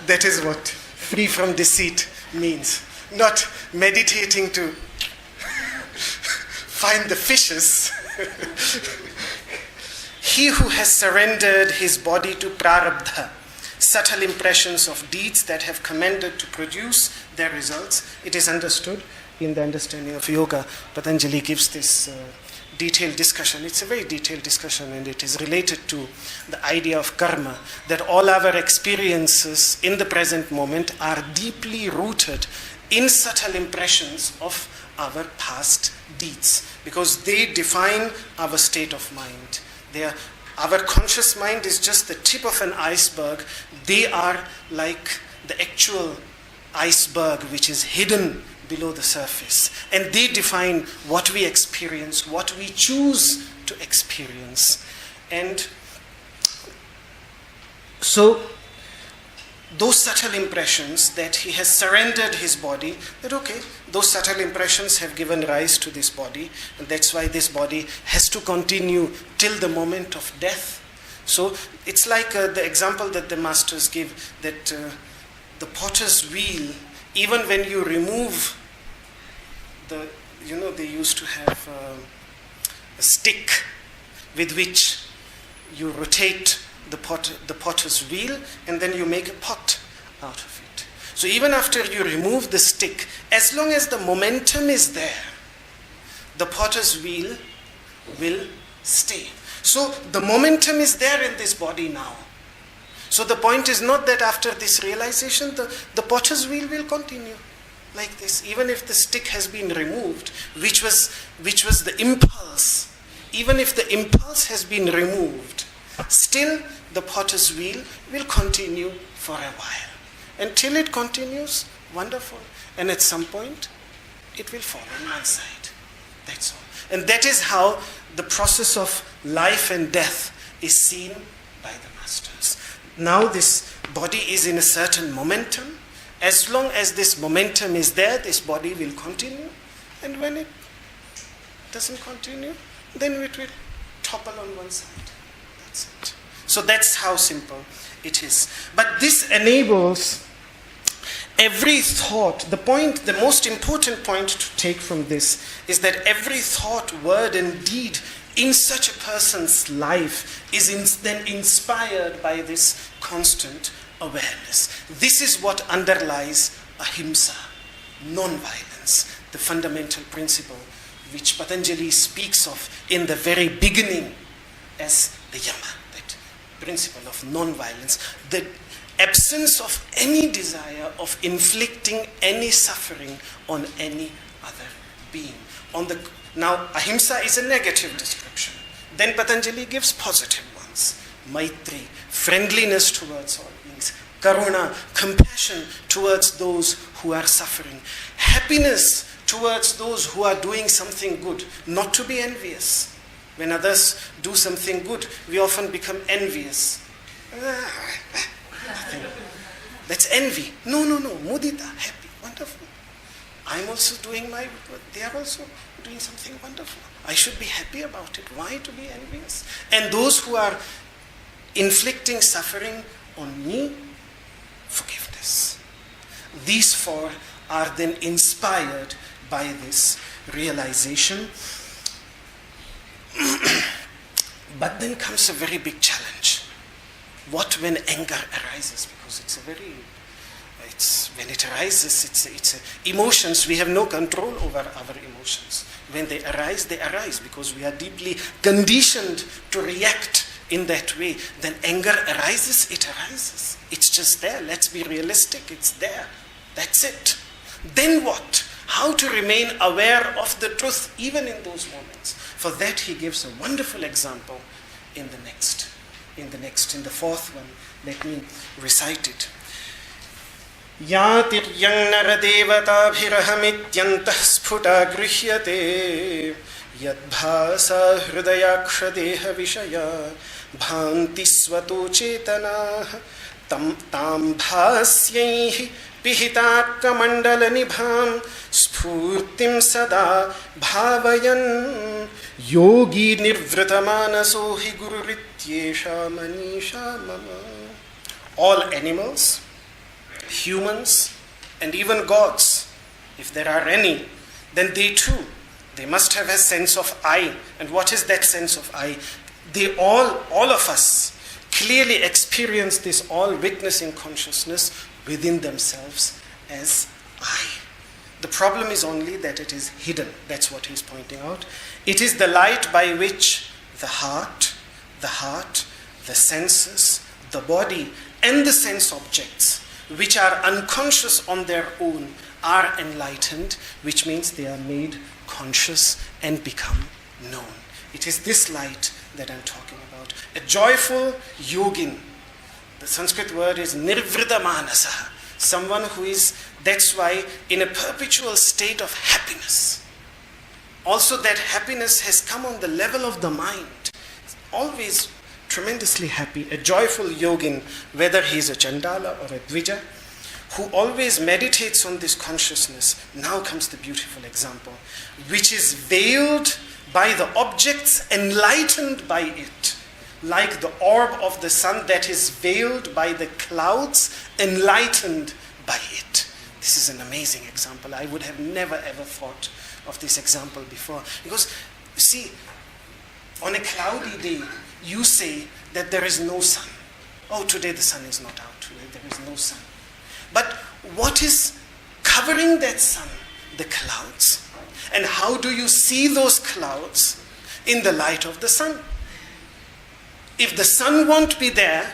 That is what free from deceit means. Not meditating to find the fishes. He who has surrendered his body to prarabdha, subtle impressions of deeds that have commanded to produce their results, it is understood, in the understanding of yoga, Patanjali gives this detailed discussion. It's a very detailed discussion, and it is related to the idea of karma, that all our experiences in the present moment are deeply rooted in subtle impressions of our past deeds, because they define our state of mind. Our conscious mind is just the tip of an iceberg. They are like the actual iceberg which is hidden below the surface, and they define what we experience, what we choose to experience. And so those subtle impressions, that he has surrendered his body, that okay, those subtle impressions have given rise to this body, and that's why this body has to continue till the moment of death. So it's like the example that the masters give, that the potter's wheel, even when you remove they used to have a stick with which you rotate the potter's wheel, and then you make a pot out of it. So even after you remove the stick, as long as the momentum is there, the potter's wheel will stay. So the momentum is there in this body now. So the point is not that after this realization, the potter's wheel will continue like this, even if the stick has been removed, which was the impulse. Even if the impulse has been removed, still the potter's wheel will continue for a while. Until it continues, wonderful. And at some point, it will fall on one side. That's all. And that is how the process of life and death is seen by the masters. Now this body is in a certain momentum. As long as this momentum is there, this body will continue. And when it doesn't continue, then it will topple on one side. That's it. So that's how simple it is. But this enables every thought. The most important point to take from this is that every thought, word, and deed in such a person's life is then inspired by this constant awareness. This is what underlies ahimsa, non-violence, the fundamental principle which Patanjali speaks of in the very beginning as the yama, that principle of non-violence, the absence of any desire of inflicting any suffering on any other being. Now, ahimsa is a negative description. Then Patanjali gives positive ones. Maitri, friendliness towards all beings. Karuna, compassion towards those who are suffering. Happiness towards those who are doing something good. Not to be envious. When others do something good, we often become envious. That's envy. No. Mudita, happy, wonderful. I'm also doing my good. They are also doing something wonderful. I should be happy about it. Why to be envious? And those who are inflicting suffering on me, forgiveness. These four are then inspired by this realization. But then comes a very big challenge. What when anger arises? Because when it arises, it's emotions. We have no control over our emotions. When they arise because we are deeply conditioned to react in that way. Then anger arises, it arises. It's just there. Let's be realistic. It's there. That's it. Then what? How to remain aware of the truth even in those moments. For that he gives a wonderful example in the fourth one. Let me recite it. Yatiryang naradevataabhirahamityantah sphuta grishyate yadbhasa hridayaksha deha vishaya bhanti svato chetana tam bhasyaihi pihitakka mandala nibham spurtim sada bhavayan yogi nirvritamanaso hi gururityesha Manisha mama. All animals, humans, and even gods, if there are any, then they must have a sense of I. And what is that sense of I? They all of us clearly experience this all-witnessing consciousness within themselves as I. The problem is only that it is hidden. That's what he's pointing out. It is the light by which the heart, the senses, the body, and the sense objects, which are unconscious on their own, are enlightened, which means they are made conscious and become known. It is this light that I'm talking about. A joyful yogin. The Sanskrit word is nirvrita manasa. Someone who is, that's why, in a perpetual state of happiness. Also that happiness has come on the level of the mind. Always tremendously happy. A joyful yogin, whether he is a Chandala or a Dvija, who always meditates on this consciousness. Now comes the beautiful example. Which is veiled by the objects, enlightened by it. Like the orb of the sun that is veiled by the clouds, enlightened by it. This is an amazing example. I would have never ever thought of this example before. Because, you see, on a cloudy day, you say that there is no sun. Oh, today the sun is not out. Today there is no sun. But what is covering that sun? The clouds. And how do you see those clouds? In the light of the sun. If the sun won't be there,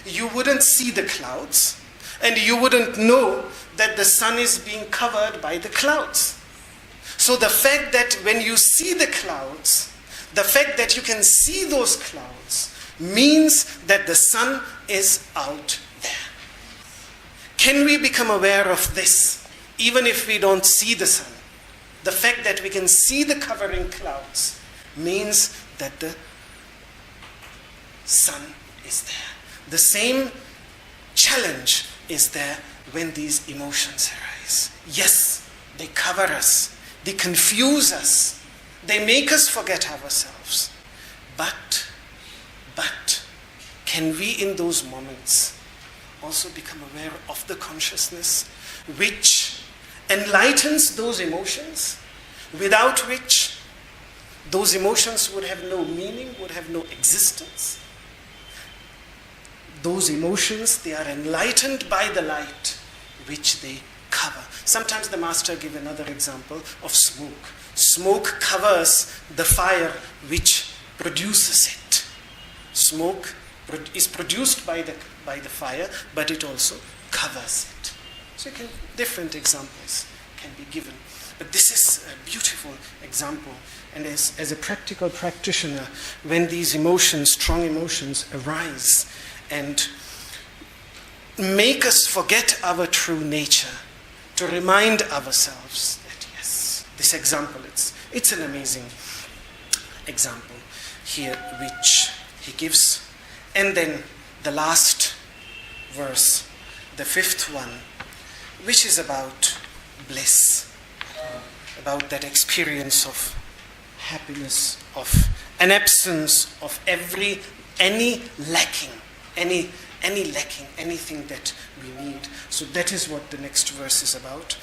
you wouldn't see the clouds, and you wouldn't know that the sun is being covered by the clouds. So the fact that when you see the clouds, the fact that you can see those clouds means that the sun is out there. Can we become aware of this even if we don't see the sun? The fact that we can see the covering clouds means that the sun is there. The same challenge is there when these emotions arise. Yes, they cover us, they confuse us, they make us forget ourselves. But can we in those moments also become aware of the consciousness which enlightens those emotions, without which those emotions would have no meaning, would have no existence? Those emotions, they are enlightened by the light which they cover. Sometimes the master gives another example of smoke. Smoke covers the fire which produces it. Smoke is produced by the fire, but it also covers it. So different examples can be given. But this is a beautiful example. And as a practical practitioner, when these emotions, strong emotions, arise and make us forget our true nature, to remind ourselves that yes, this example, it's an amazing example here which he gives. And then the last verse, the fifth one, which is about bliss, about that experience of happiness, of an absence of any lacking, anything that we need. So that is what the next verse is about.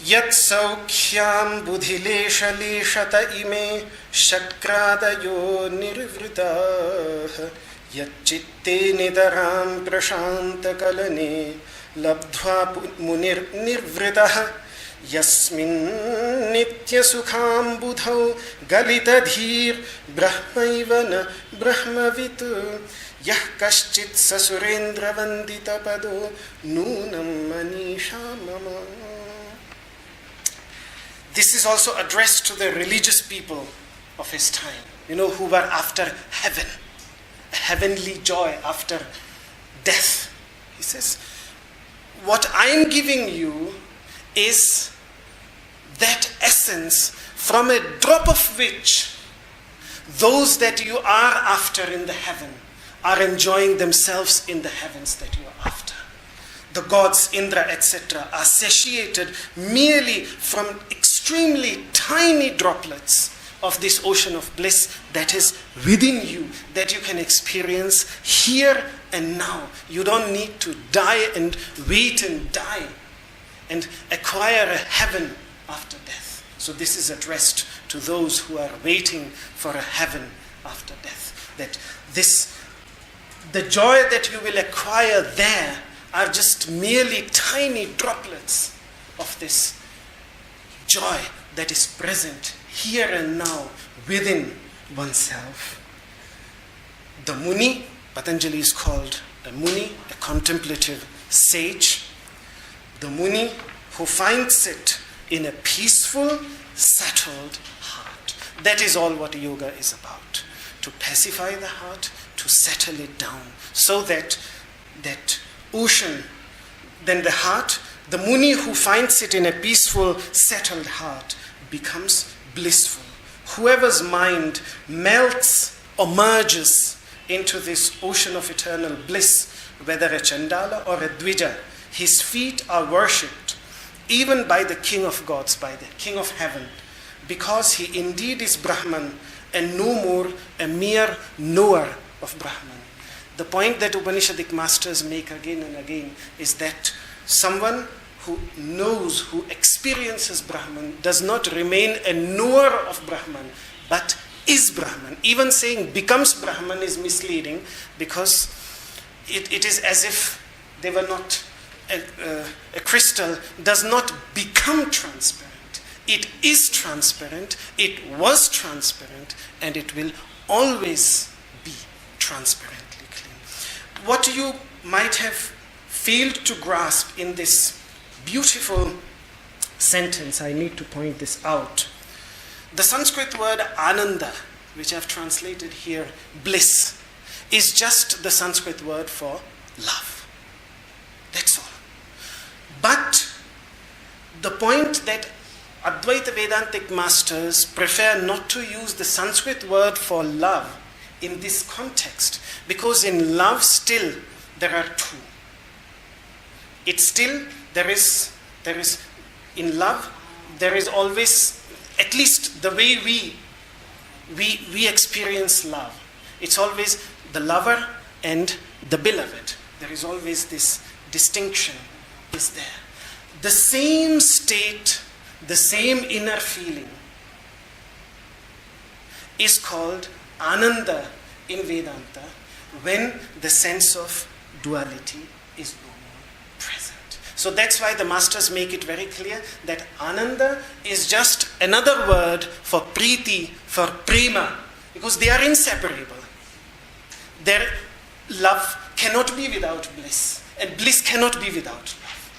Yat saukhyam buddhilesha leshata ime shakradayo nirvritah yat chitte nidaram prashanta kalane labdhva munir nirvritah yasmin nitya sukham budhau galita dhir brahmaiva na brahmavit yah kaschit sasurendra vandita pado nunam Manīṣā mama. This is also addressed to the religious people of his time, who were after heaven, a heavenly joy after death. He says, what I'm giving you is that essence from a drop of which those that you are after in the heaven are enjoying themselves in the heavens that you are after. The gods, Indra, etc., are satiated merely from extremely tiny droplets of this ocean of bliss that is within you, that you can experience here and now. You don't need to die and wait and die and acquire a heaven after death. So this is addressed to those who are waiting for a heaven after death. That the joy that you will acquire there are just merely tiny droplets of this joy that is present here and now within oneself. The Muni, Patanjali is called a Muni, a contemplative sage. The Muni who finds it in a peaceful, settled heart. That is all what yoga is about. To pacify the heart, to settle it down, so that that ocean, then the heart, the Muni who finds it in a peaceful, settled heart becomes blissful. Whoever's mind melts or merges into this ocean of eternal bliss, whether a Chandala or a Dvija, his feet are worshipped even by the King of gods, by the King of heaven, because he indeed is Brahman and no more a mere knower of Brahman. The point that Upanishadic masters make again and again is that someone who knows, who experiences Brahman, does not remain a knower of Brahman, but is Brahman. Even saying becomes Brahman is misleading, because it is as if they were not, a crystal does not become transparent. It is transparent, it was transparent, and it will always be transparently clean. What you might have failed to grasp in this beautiful sentence, I need to point this out. The Sanskrit word ananda, which I've translated here, bliss, is just the Sanskrit word for love. That's all. But the point that Advaita Vedantic masters prefer not to use the Sanskrit word for love in this context, because in love still there are two. It's still, there is in love, there is always, at least the way we experience love, it's always the lover and the beloved. There is always this distinction is there. The same state, the same inner feeling is called ananda in Vedanta when the sense of duality is no more present. So that's why the masters make it very clear that ananda is just another word for priti, for prema, because they are inseparable. Their love cannot be without bliss, and bliss cannot be without love.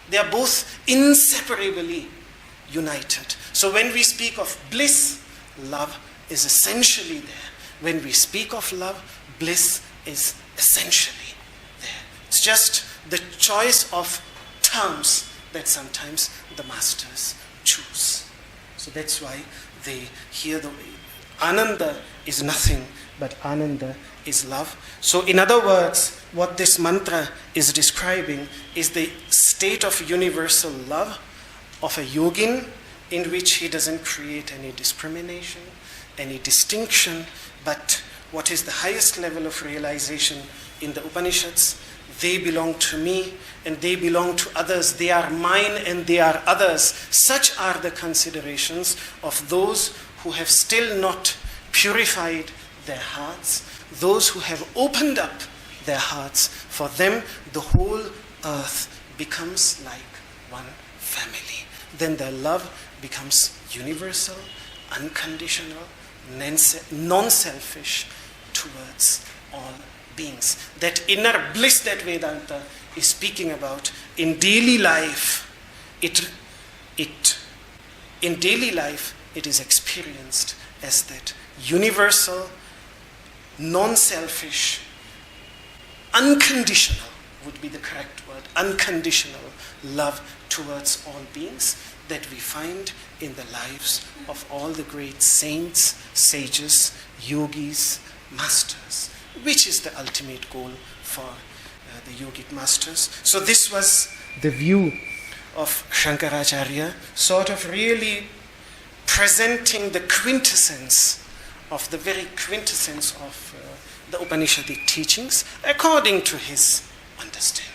They are both inseparably united. So when we speak of bliss, love is essentially there. When we speak of love, bliss is essentially there. It's just the choice of terms that sometimes the masters choose. So that's why they hear the ananda is nothing but ananda is love. So in other words, what this mantra is describing is the state of universal love of a yogin, in which he doesn't create any discrimination, any distinction, but what is the highest level of realization in the Upanishads? They belong to me and they belong to others. They are mine and they are others. Such are the considerations of those who have still not purified their hearts, those who have opened up their hearts. For them, the whole earth becomes like one family. Then their love becomes universal, unconditional, non-selfish towards all beings. That inner bliss that Vedanta is speaking about in daily life, it is experienced as that universal, non-selfish, unconditional would be the correct word, unconditional love towards all beings that we find in the lives of all the great saints, sages, yogis, masters, which is the ultimate goal for the yogic masters. So this was the view of Śaṅkarācārya, sort of really presenting the quintessence of the very quintessence of the Upanishadic teachings according to his understanding.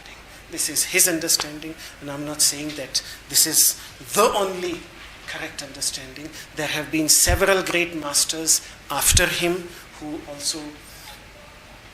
This is his understanding, and I'm not saying that this is the only correct understanding. There have been several great masters after him who also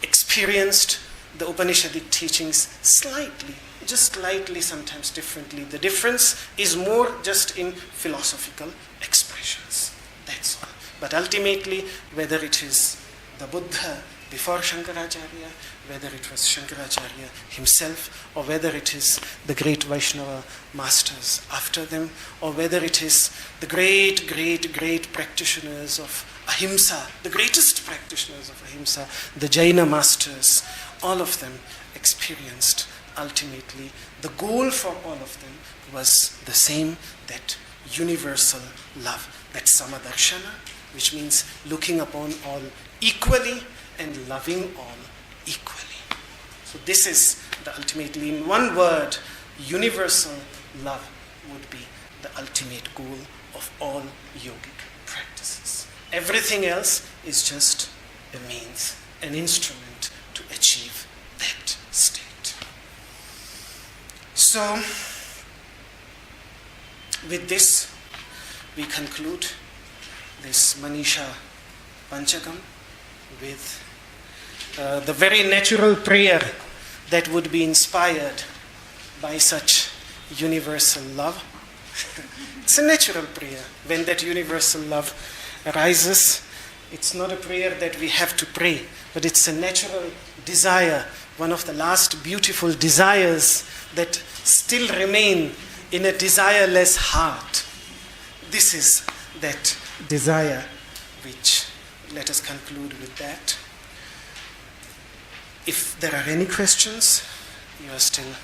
experienced the Upanishadic teachings slightly, just slightly, sometimes differently. The difference is more just in philosophical expressions. That's all. But ultimately, whether it is the Buddha before Śaṅkarācārya, whether it was Śaṅkarācārya himself, or whether it is the great Vaishnava masters after them, or whether it is the great, great, great practitioners of ahimsa, the greatest practitioners of ahimsa, the Jaina masters, all of them experienced ultimately the goal for all of them was the same, that universal love, that samadarshana, which means looking upon all equally and loving all equally. So this is the ultimately, in one word, universal love would be the ultimate goal of all yogic practices. Everything else is just a means, an instrument to achieve that state. So, with this, we conclude this Manisha Panchakam with the very natural prayer that would be inspired by such universal love. It's a natural prayer. When that universal love arises, it's not a prayer that we have to pray, but it's a natural desire, one of the last beautiful desires that still remain in a desireless heart. This is that desire which, let us conclude with that. If there are any questions, you are still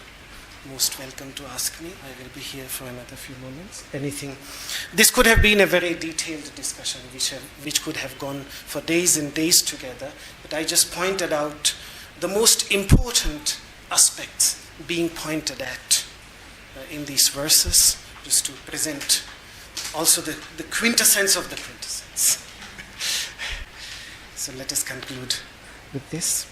most welcome to ask me. I will be here for another few moments. Anything. This could have been a very detailed discussion which could have gone for days and days together, but I just pointed out the most important aspects being pointed at in these verses, just to present also the quintessence of the quintessence. So let us conclude with this.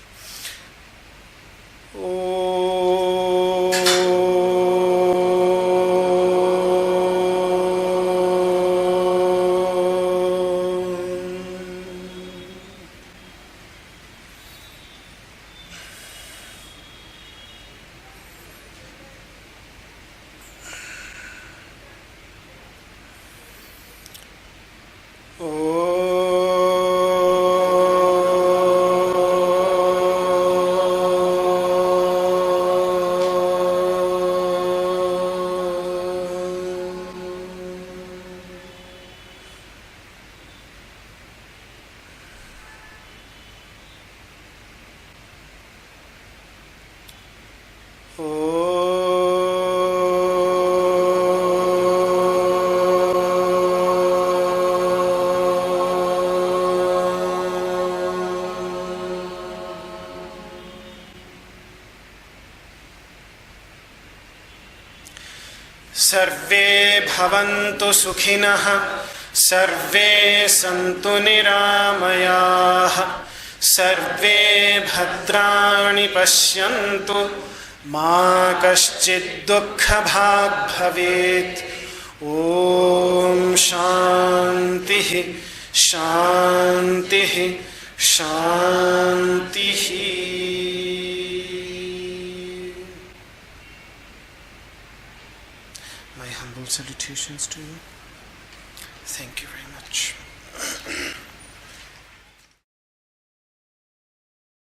सर्वे भवन्तु सुखिनः सर्वे सन्तु निरामयाः सर्वे भद्राणि पश्यन्तु मा कश्चित् दुःखभाग् भवेत् ॐ शान्तिः शान्तिः शान्तिः. My humble salutations to you. Thank you very much.